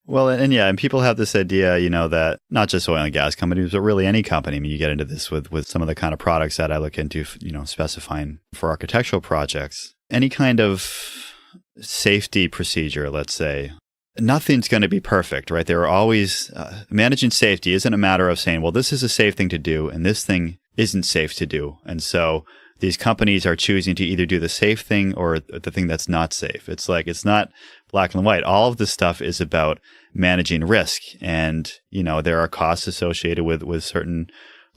Speaker 2: Well, and people have this idea, that not just oil and gas companies, but really any company. You get into this with some of the kind of products that I look into, specifying for architectural projects. Any kind of safety procedure, let's say, nothing's going to be perfect, right? There are always, managing safety isn't a matter of saying, well, this is a safe thing to do, and this thing isn't safe to do. And so these companies are choosing to either do the safe thing or the thing that's not safe. It's like, it's not black and white. All of this stuff is about managing risk. And, there are costs associated with certain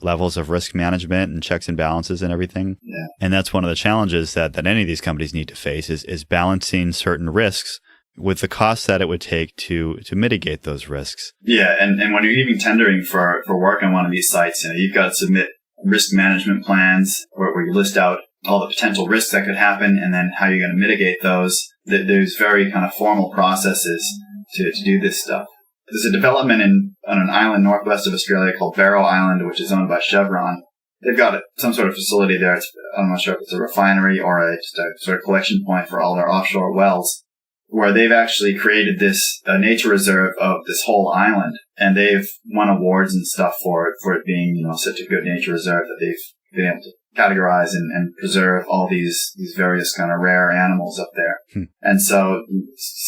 Speaker 2: levels of risk management and checks and balances and everything.
Speaker 1: Yeah.
Speaker 2: And that's one of the challenges that any of these companies need to face is balancing certain risks with the costs that it would take to mitigate those risks.
Speaker 1: Yeah, and when you're even tendering for work on one of these sites, you've got to submit risk management plans where you list out all the potential risks that could happen and then how you're going to mitigate those. There's very kind of formal processes to do this stuff. There's a development on an island northwest of Australia called Barrow Island, which is owned by Chevron. They've got some sort of facility there. I'm not sure if it's a refinery or just a sort of collection point for all their offshore wells, where they've actually created this nature reserve of this whole island. And they've won awards and stuff for it being, such a good nature reserve that they've been able to categorize and preserve all these various kind of rare animals up there. And so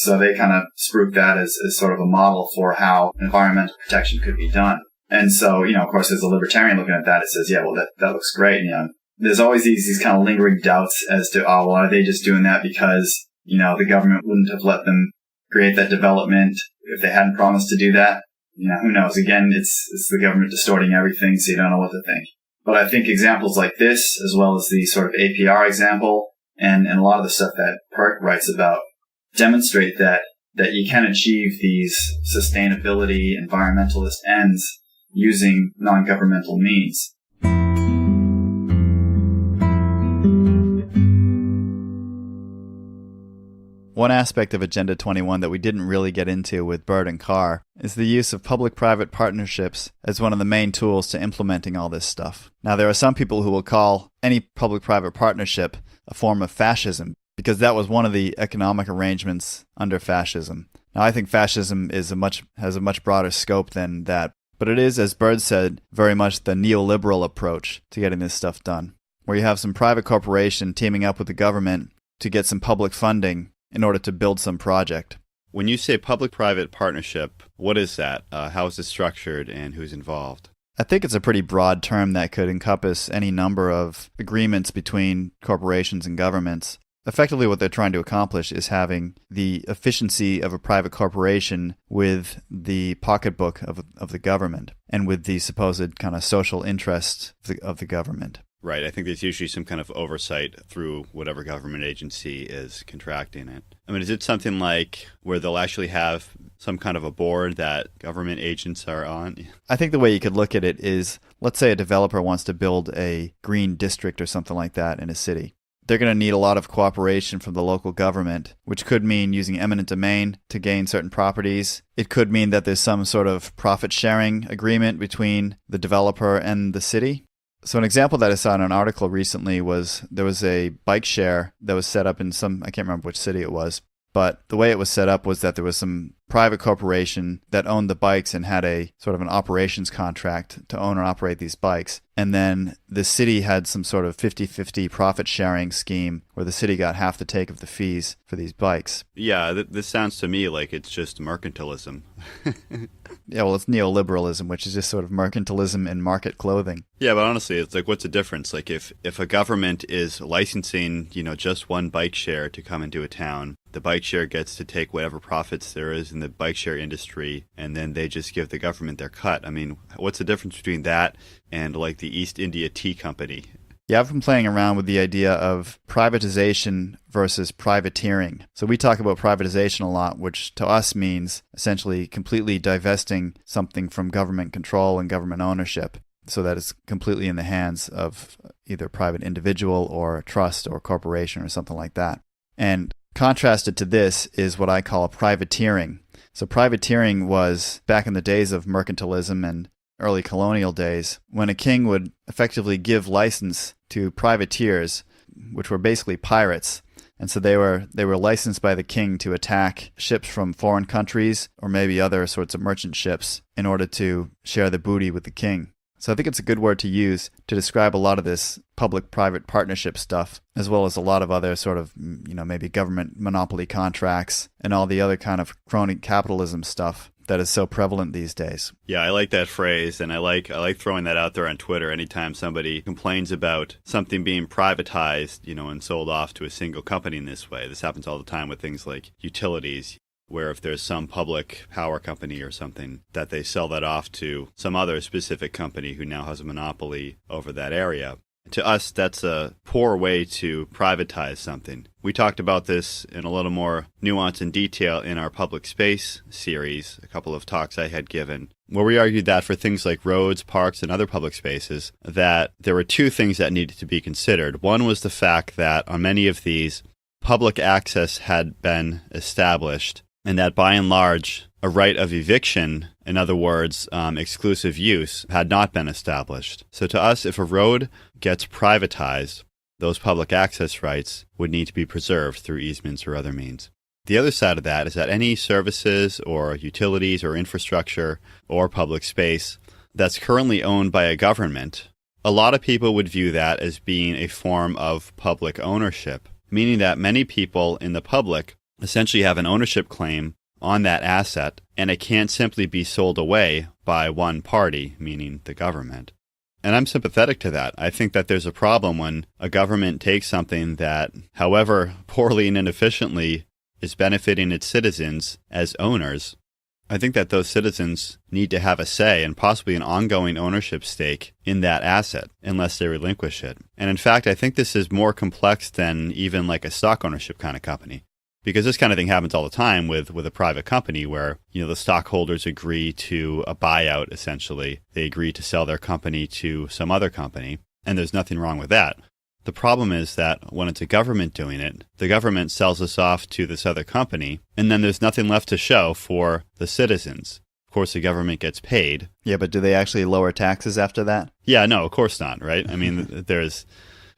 Speaker 1: they kind of spruiked that as sort of a model for how environmental protection could be done. And so, of course, as a libertarian looking at that, it says, yeah, well, that looks great. There's always these kind of lingering doubts as to, oh, well, are they just doing that because, the government wouldn't have let them create that development if they hadn't promised to do that? Who knows? Again, it's the government distorting everything, so you don't know what to think. But I think examples like this, as well as the sort of APR example and a lot of the stuff that Perk writes about, demonstrate that you can achieve these sustainability environmentalist ends using non-governmental means.
Speaker 2: One aspect of Agenda 21 that we didn't really get into with Bird and Carr is the use of public-private partnerships as one of the main tools to implementing all this stuff. Now, there are some people who will call any public-private partnership a form of fascism, because that was one of the economic arrangements under fascism. Now, I think fascism has a much broader scope than that, but it is, as Bird said, very much the neoliberal approach to getting this stuff done, where you have some private corporation teaming up with the government to get some public funding in order to build some project. When you say public-private partnership, what is that? How is it structured and who's involved? I think it's a pretty broad term that could encompass any number of agreements between corporations and governments. Effectively, what they're trying to accomplish is having the efficiency of a private corporation with the pocketbook of the government and with the supposed kind of social interest of the government. Right. I think there's usually some kind of oversight through whatever government agency is contracting it. I mean, is it something like where they'll actually have some kind of a board that government agents are on? I think the way you could look at it is, let's say a developer wants to build a green district or something like that in a city. They're going to need a lot of cooperation from the local government, which could mean using eminent domain to gain certain properties. It could mean that there's some sort of profit-sharing agreement between the developer and the city. So an example that I saw in an article recently was there was a bike share that was set up in I can't remember which city it was, but the way it was set up was that there was some private corporation that owned the bikes and had a sort of an operations contract to own and operate these bikes. And then the city had some sort of 50-50 profit sharing scheme where the city got half the take of the fees for these bikes. Yeah, this sounds to me like it's just mercantilism. Yeah, well, it's neoliberalism, which is just sort of mercantilism in market clothing. Yeah, but honestly, it's like, what's the difference? Like, if a government is licensing, just one bike share to come into a town, the bike share gets to take whatever profits there is in the bike share industry, and then they just give the government their cut. I mean, what's the difference between that and like the East India Tea Company? Yeah, I've been playing around with the idea of privatization versus privateering. So we talk about privatization a lot, which to us means essentially completely divesting something from government control and government ownership so that it's completely in the hands of either a private individual or a trust or corporation or something like that. And contrasted to this is what I call privateering. So privateering was back in the days of mercantilism and early colonial days, when a king would effectively give license to privateers, which were basically pirates. And so they were licensed by the king to attack ships from foreign countries or maybe other sorts of merchant ships in order to share the booty with the king. So I think it's a good word to use to describe a lot of this public-private partnership stuff, as well as a lot of other sort of, maybe government monopoly contracts and all the other kind of crony capitalism stuff that is so prevalent these days. Yeah, I like that phrase, and I like throwing that out there on Twitter anytime somebody complains about something being privatized, and sold off to a single company in this way. This happens all the time with things like utilities, where if there's some public power company or something, that they sell that off to some other specific company who now has a monopoly over that area. To us, that's a poor way to privatize something. We talked about this in a little more nuance and detail in our public space series, a couple of talks I had given, where we argued that for things like roads, parks, and other public spaces, that there were two things that needed to be considered. One was the fact that on many of these, public access had been established, and that by and large, a right of eviction, in other words, exclusive use, had not been established. So to us, if a road gets privatized, those public access rights would need to be preserved through easements or other means. The other side of that is that any services or utilities or infrastructure or public space that's currently owned by a government a lot of people would view that as being a form of public ownership, meaning that many people in the public essentially have an ownership claim on that asset, and it can't simply be sold away by one party, meaning the government. And I'm sympathetic to that. I think that there's a problem when a government takes something that, however poorly and inefficiently, is benefiting its citizens as owners. I think that those citizens need to have a say and possibly an ongoing ownership stake in that asset unless they relinquish it. And in fact, I think this is more complex than even like a stock ownership kind of company. Because this kind of thing happens all the time with a private company where, the stockholders agree to a buyout, essentially. They agree to sell their company to some other company, and there's nothing wrong with that. The problem is that when it's a government doing it, the government sells us off to this other company, and then there's nothing left to show for the citizens. Of course, the government gets paid.
Speaker 3: Yeah, but do they actually lower taxes after that?
Speaker 2: Yeah, no, of course not, right? I mean,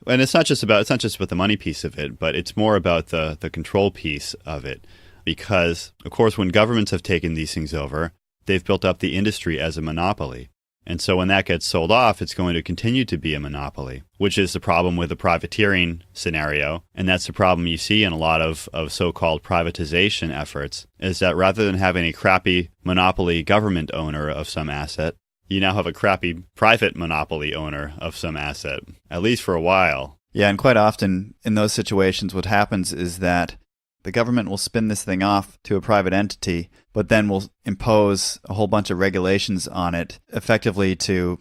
Speaker 2: and it's not just about the money piece of it, but it's more about the control piece of it. Because, of course, when governments have taken these things over, they've built up the industry as a monopoly. And so when that gets sold off, it's going to continue to be a monopoly, which is the problem with the privateering scenario. And that's the problem you see in a lot of so-called privatization efforts, is that rather than having a crappy monopoly government owner of some asset, you now have a crappy private monopoly owner of some asset, at least for a while.
Speaker 3: Yeah, and quite often in those situations, what happens is that the government will spin this thing off to a private entity, but then will impose a whole bunch of regulations on it, effectively to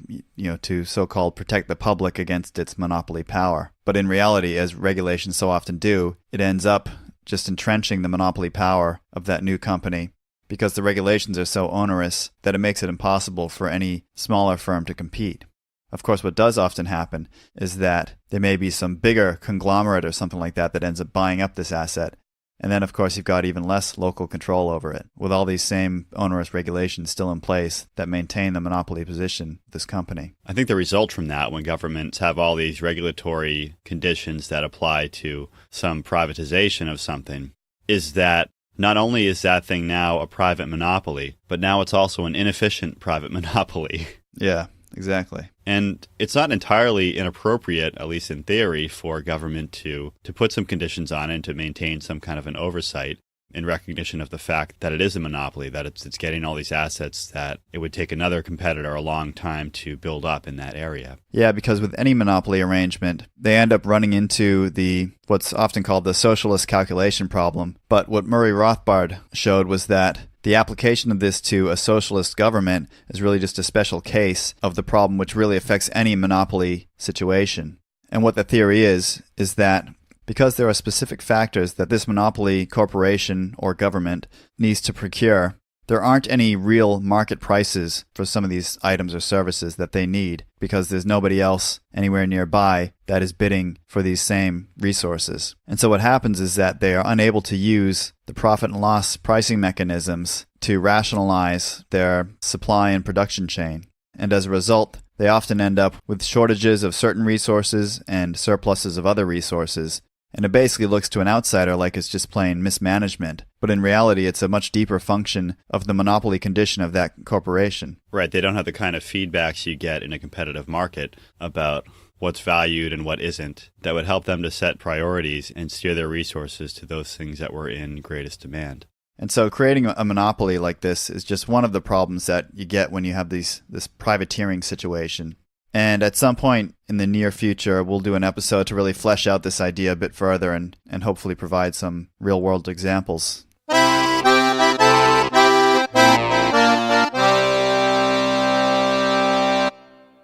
Speaker 3: so-called protect the public against its monopoly power. But in reality, as regulations so often do, it ends up just entrenching the monopoly power of that new company, because the regulations are so onerous that it makes it impossible for any smaller firm to compete. Of course, what does often happen is that there may be some bigger conglomerate or something like that ends up buying up this asset. And then, of course, you've got even less local control over it, with all these same onerous regulations still in place that maintain the monopoly position of this company.
Speaker 2: I think the result from that, when governments have all these regulatory conditions that apply to some privatization of something, is that not only is that thing now a private monopoly, but now it's also an inefficient private monopoly.
Speaker 3: Yeah, exactly.
Speaker 2: And it's not entirely inappropriate, at least in theory, for government to put some conditions on it and to maintain some kind of an oversight in recognition of the fact that it is a monopoly, that it's getting all these assets that it would take another competitor a long time to build up in that area.
Speaker 3: Yeah, because with any monopoly arrangement, they end up running into what's often called the socialist calculation problem. But what Murray Rothbard showed was that the application of this to a socialist government is really just a special case of the problem which really affects any monopoly situation. And what the theory is that because there are specific factors that this monopoly corporation or government needs to procure, there aren't any real market prices for some of these items or services that they need, because there's nobody else anywhere nearby that is bidding for these same resources. And so what happens is that they are unable to use the profit and loss pricing mechanisms to rationalize their supply and production chain. And as a result, they often end up with shortages of certain resources and surpluses of other resources. And it basically looks to an outsider like it's just plain mismanagement. But in reality, it's a much deeper function of the monopoly condition of that corporation.
Speaker 2: Right. They don't have the kind of feedbacks you get in a competitive market about what's valued and what isn't that would help them to set priorities and steer their resources to those things that were in greatest demand.
Speaker 3: And so creating a monopoly like this is just one of the problems that you get when you have this privateering situation. And at some point in the near future, we'll do an episode to really flesh out this idea a bit further and hopefully provide some real-world examples.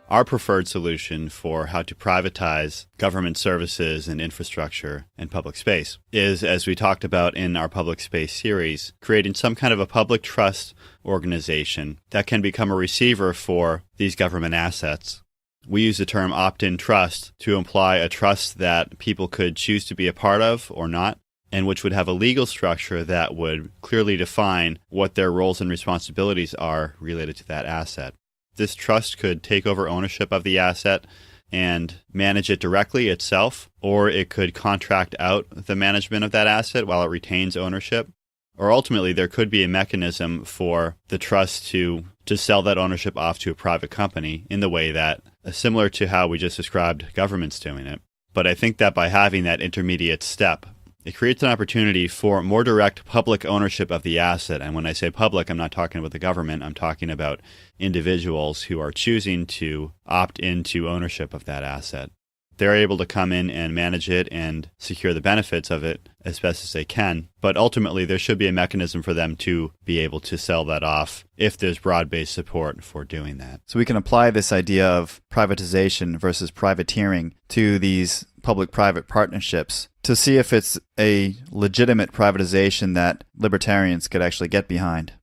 Speaker 2: Our preferred solution for how to privatize government services and infrastructure and public space is, as we talked about in our public space series, creating some kind of a public trust organization that can become a receiver for these government assets. We use the term opt-in trust to imply a trust that people could choose to be a part of or not, and which would have a legal structure that would clearly define what their roles and responsibilities are related to that asset. This trust could take over ownership of the asset and manage it directly itself, or it could contract out the management of that asset while it retains ownership. Or ultimately, there could be a mechanism for the trust to to sell that ownership off to a private company in the way that, similar to how we just described governments doing it. But I think that by having that intermediate step, it creates an opportunity for more direct public ownership of the asset. And when I say public, I'm not talking about the government. I'm talking about individuals who are choosing to opt into ownership of that asset. They're able to come in and manage it and secure the benefits of it as best as they can. But ultimately, there should be a mechanism for them to be able to sell that off if there's broad-based support for doing that.
Speaker 3: So we can apply this idea of privatization versus privateering to these public-private partnerships to see if it's a legitimate privatization that libertarians could actually get behind.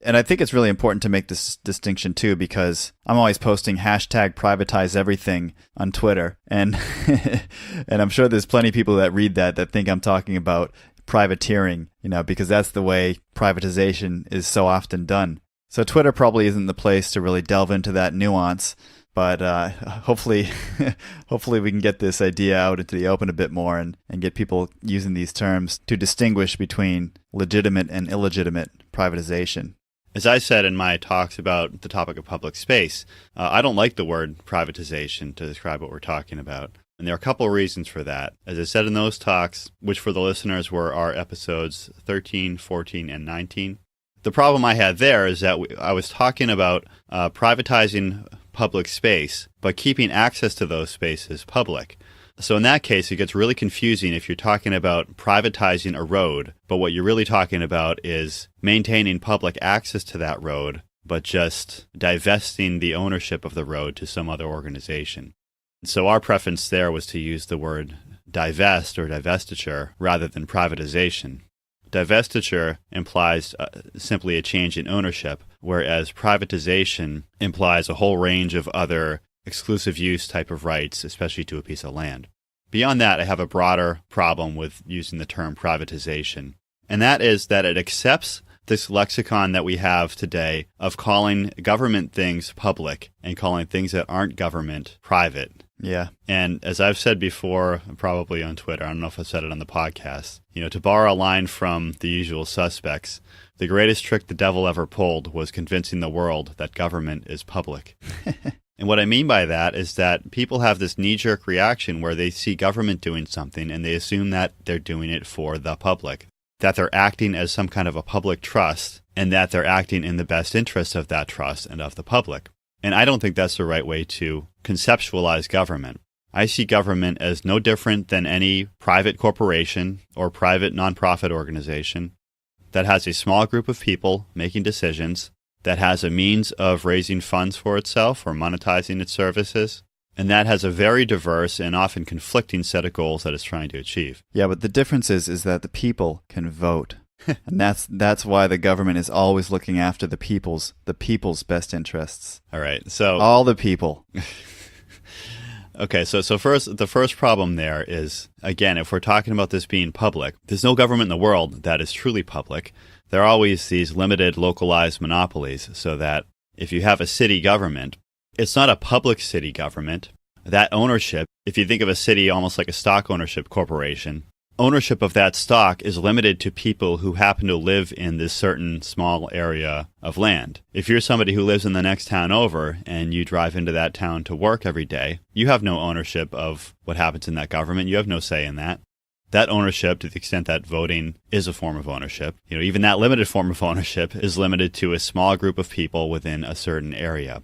Speaker 3: And I think it's really important to make this distinction too, because I'm always posting hashtag privatize everything on Twitter. And and I'm sure there's plenty of people that read that think I'm talking about privateering, because that's the way privatization is so often done. So Twitter probably isn't the place to really delve into that nuance. But hopefully we can get this idea out into the open a bit more and get people using these terms to distinguish between legitimate and illegitimate privatization.
Speaker 2: As I said in my talks about the topic of public space, I don't like the word privatization to describe what we're talking about. And there are a couple of reasons for that. As I said in those talks, which for the listeners were our episodes 13, 14, and 19, the problem I had there is that I was talking about privatizing public space, but keeping access to those spaces public. So in that case, it gets really confusing if you're talking about privatizing a road, but what you're really talking about is maintaining public access to that road, but just divesting the ownership of the road to some other organization. So our preference there was to use the word divest or divestiture rather than privatization. Divestiture implies simply a change in ownership, whereas privatization implies a whole range of other exclusive use type of rights, especially to a piece of land. Beyond that, I have a broader problem with using the term privatization, and that is that it accepts this lexicon that we have today of calling government things public and calling things that aren't government private.
Speaker 3: Yeah.
Speaker 2: And as I've said before, probably on Twitter, I don't know if I said it on the podcast, to borrow a line from The Usual Suspects, the greatest trick the devil ever pulled was convincing the world that government is public. And what I mean by that is that people have this knee-jerk reaction where they see government doing something and they assume that they're doing it for the public, that they're acting as some kind of a public trust, and that they're acting in the best interest of that trust and of the public. And I don't think that's the right way to conceptualize government. I see government as no different than any private corporation or private nonprofit organization that has a small group of people making decisions, that has a means of raising funds for itself or monetizing its services, and that has a very diverse and often conflicting set of goals that it's trying to achieve.
Speaker 3: Yeah, but the difference is that the people can vote. And that's why the government is always looking after the people's best interests.
Speaker 2: All right. So
Speaker 3: all the people.
Speaker 2: Okay, so first, the first problem there is, again, if we're talking about this being public, there's no government in the world that is truly public. There are always these limited localized monopolies, so that if you have a city government, it's not a public city government. That ownership, if you think of a city almost like a stock ownership corporation, ownership of that stock is limited to people who happen to live in this certain small area of land. If you're somebody who lives in the next town over and you drive into that town to work every day, you have no ownership of what happens in that government. You have no say in that. That ownership, to the extent that voting is a form of ownership, even that limited form of ownership is limited to a small group of people within a certain area.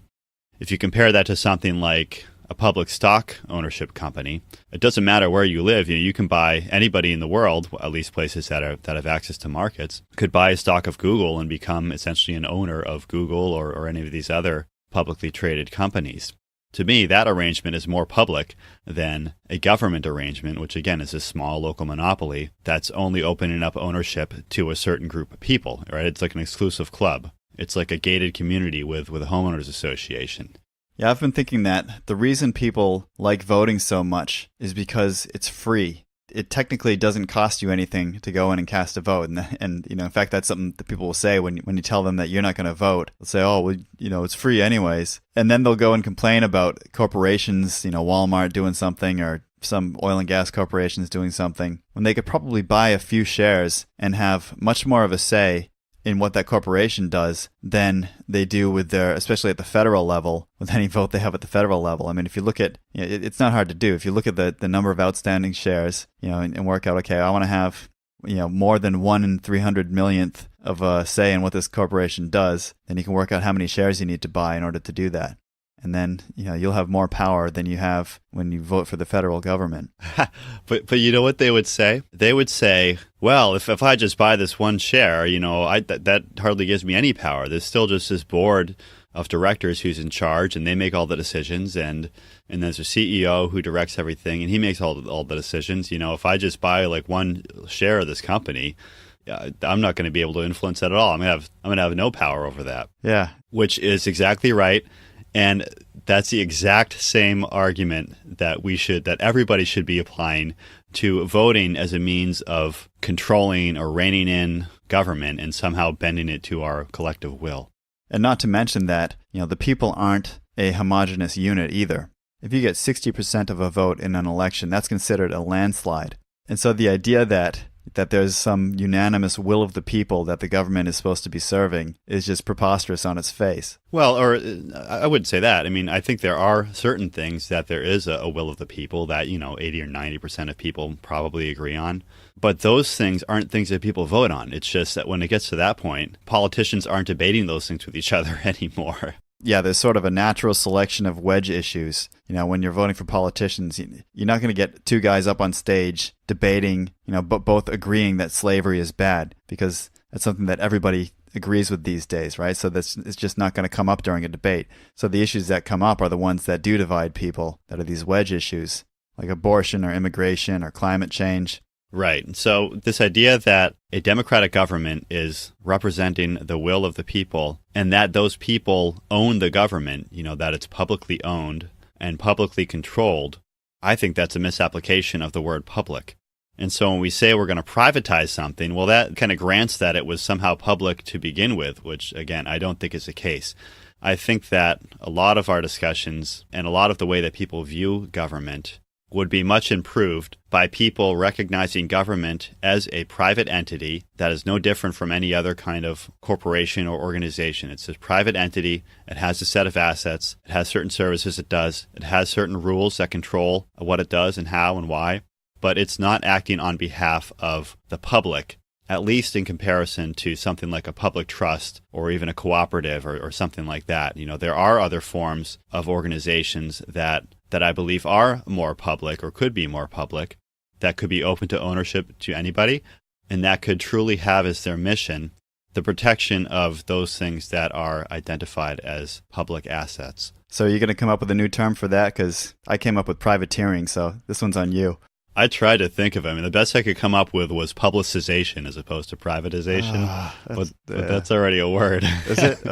Speaker 2: If you compare that to something like a public stock ownership company, it doesn't matter where you live. You can buy, anybody in the world, at least places that have access to markets, could buy a stock of Google and become essentially an owner of Google or any of these other publicly traded companies. To me, that arrangement is more public than a government arrangement, which again is a small local monopoly that's only opening up ownership to a certain group of people, right? It's like an exclusive club. It's like a gated community with a homeowners association.
Speaker 3: Yeah, I've been thinking that the reason people like voting so much is because it's free. It technically doesn't cost you anything to go in and cast a vote. And in fact, that's something that people will say when you tell them that you're not going to vote. They'll say, oh, well, it's free anyways. And then they'll go and complain about corporations, Walmart doing something or some oil and gas corporations doing something, when they could probably buy a few shares and have much more of a say in what that corporation does than they do with their, especially at the federal level, with any vote they have at the federal level. I mean, if you look at, it's not hard to do. If you look at the number of outstanding shares, and work out, okay, I want to have, more than 1 in 300 millionth of a say in what this corporation does, then you can work out how many shares you need to buy in order to do that. And then, you'll have more power than you have when you vote for the federal government.
Speaker 2: But you know what they would say? They would say, well, if I just buy this one share, that hardly gives me any power. There's still just this board of directors who's in charge, and they make all the decisions, and there's a CEO who directs everything, and he makes all the decisions. If I just buy like one share of this company, I'm not going to be able to influence that at all. I'm going to have no power over that.
Speaker 3: Yeah.
Speaker 2: Which is exactly right. And that's the exact same argument that everybody should be applying to voting as a means of controlling or reining in government and somehow bending it to our collective will.
Speaker 3: And not to mention that, the people aren't a homogeneous unit either. If you get 60% of a vote in an election, that's considered a landslide. And so the idea that there's some unanimous will of the people that the government is supposed to be serving is just preposterous on its face.
Speaker 2: Well, or I wouldn't say that. I mean, I think there are certain things that there is a will of the people that, 80 or 90% of people probably agree on. But those things aren't things that people vote on. It's just that when it gets to that point, politicians aren't debating those things with each other anymore.
Speaker 3: Yeah, there's sort of a natural selection of wedge issues. When you're voting for politicians, you're not going to get two guys up on stage debating, but both agreeing that slavery is bad, because that's something that everybody agrees with these days, right? So it's just not going to come up during a debate. So the issues that come up are the ones that do divide people, that are these wedge issues, like abortion or immigration or climate change.
Speaker 2: Right. So this idea that a democratic government is representing the will of the people and that those people own the government, that it's publicly owned and publicly controlled, I think that's a misapplication of the word public. And so when we say we're going to privatize something, well, that kind of grants that it was somehow public to begin with, which, again, I don't think is the case. I think that a lot of our discussions and a lot of the way that people view government would be much improved by people recognizing government as a private entity that is no different from any other kind of corporation or organization. It's a private entity. It has a set of assets. It has certain services it does. It has certain rules that control what it does and how and why. But it's not acting on behalf of the public, at least in comparison to something like a public trust or even a cooperative or something like that. There are other forms of organizations that I believe are more public or could be more public, that could be open to ownership to anybody, and that could truly have as their mission the protection of those things that are identified as public assets.
Speaker 3: So you're going to come up with a new term for that? Because I came up with privateering, so this one's on you.
Speaker 2: I tried to think of it. I mean, the best I could come up with was publicization as opposed to privatization. But that's already a word.
Speaker 3: Is it?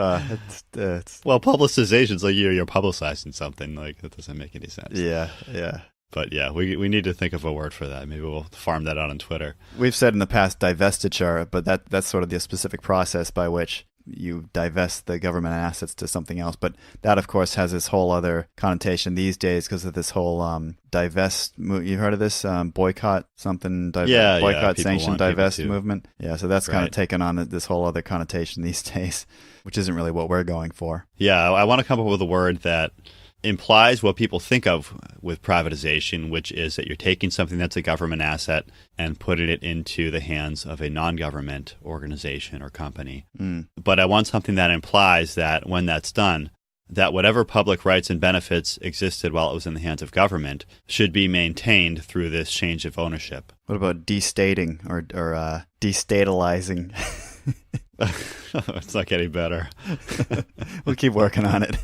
Speaker 2: Well, publicization is like you're publicizing something. Like, that doesn't make any sense.
Speaker 3: Yeah.
Speaker 2: But yeah, we need to think of a word for that. Maybe we'll farm that out on Twitter.
Speaker 3: We've said in the past divestiture, but that's sort of the specific process by which you divest the government assets to something else. But that, of course, has this whole other connotation these days because of this whole divest. You heard of this boycott something? Boycott, sanction, divest movement. Yeah, so that's kind of taken on this whole other connotation these days, which isn't really what we're going for.
Speaker 2: Yeah, I want to come up with a word that implies what people think of with privatization, which is that you're taking something that's a government asset and putting it into the hands of a non-government organization or company. But I want something that implies that when that's done, that whatever public rights and benefits existed while it was in the hands of government should be maintained through this change of ownership.
Speaker 3: What about destating or destatalizing?
Speaker 2: It's not getting better.
Speaker 3: We'll keep working on it.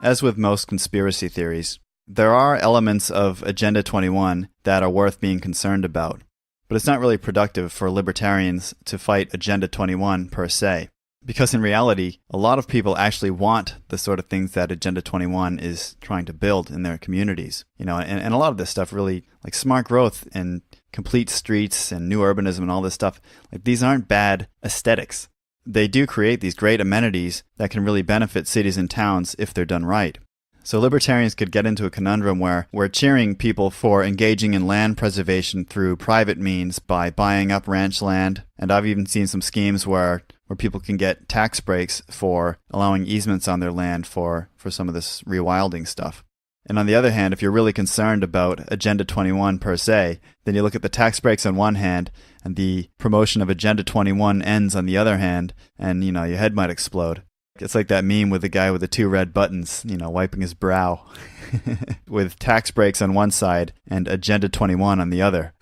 Speaker 3: As with most conspiracy theories, there are elements of Agenda 21 that are worth being concerned about, but it's not really productive for libertarians to fight Agenda 21 per se, because in reality, a lot of people actually want the sort of things that Agenda 21 is trying to build in their communities. And a lot of this stuff really, like smart growth and complete streets and new urbanism and all this stuff, like these aren't bad aesthetics. They do create these great amenities that can really benefit cities and towns if they're done right. So libertarians could get into a conundrum where we're cheering people for engaging in land preservation through private means by buying up ranch land. And I've even seen some schemes where people can get tax breaks for allowing easements on their land for some of this rewilding stuff. And on the other hand, if you're really concerned about Agenda 21 per se, then you look at the tax breaks on one hand and the promotion of Agenda 21 ends on the other hand, and, your head might explode. It's like that meme with the guy with the two red buttons, wiping his brow, with tax breaks on one side and Agenda 21 on the other.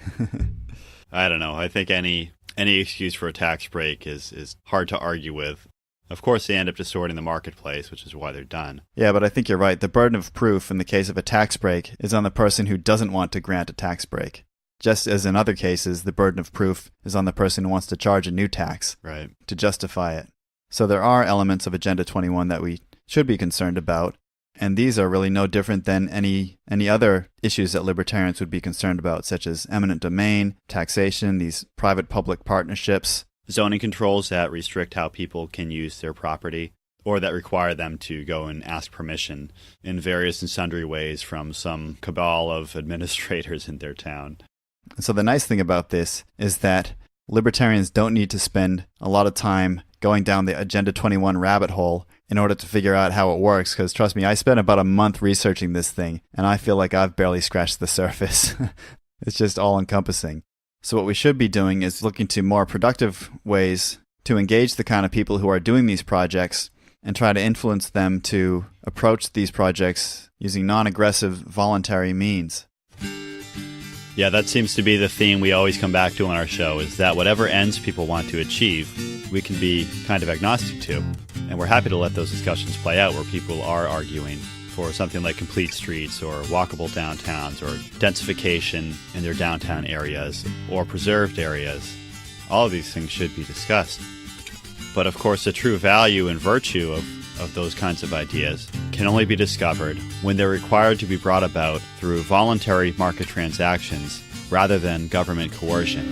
Speaker 2: I don't know. I think any excuse for a tax break is hard to argue with. Of course, they end up distorting the marketplace, which is why they're done.
Speaker 3: Yeah, but I think you're right. The burden of proof in the case of a tax break is on the person who doesn't want to grant a tax break. Just as in other cases, the burden of proof is on the person who wants to charge a new tax,
Speaker 2: right,
Speaker 3: to justify it. So there are elements of Agenda 21 that we should be concerned about, and these are really no different than any other issues that libertarians would be concerned about, such as eminent domain, taxation, these private-public partnerships,
Speaker 2: zoning controls that restrict how people can use their property, or that require them to go and ask permission in various and sundry ways from some cabal of administrators in their town.
Speaker 3: So the nice thing about this is that libertarians don't need to spend a lot of time going down the Agenda 21 rabbit hole in order to figure out how it works, because trust me, I spent about a month researching this thing, and I feel like I've barely scratched the surface. It's just all-encompassing. So what we should be doing is looking to more productive ways to engage the kind of people who are doing these projects and try to influence them to approach these projects using non-aggressive, voluntary means.
Speaker 2: Yeah, that seems to be the theme we always come back to on our show, is that whatever ends people want to achieve, we can be kind of agnostic to. And we're happy to let those discussions play out where people are arguing for something like complete streets or walkable downtowns or densification in their downtown areas or preserved areas. All of these things should be discussed. But of course, the true value and virtue of those kinds of ideas can only be discovered when they're required to be brought about through voluntary market transactions rather than government coercion.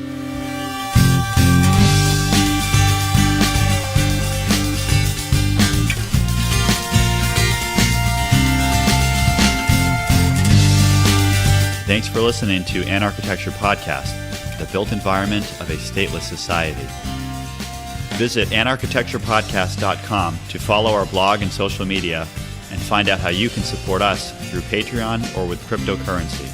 Speaker 2: Thanks for listening to Anarchitecture Podcast, the built environment of a stateless society. Visit anarchitecturepodcast.com to follow our blog and social media and find out how you can support us through Patreon or with cryptocurrency.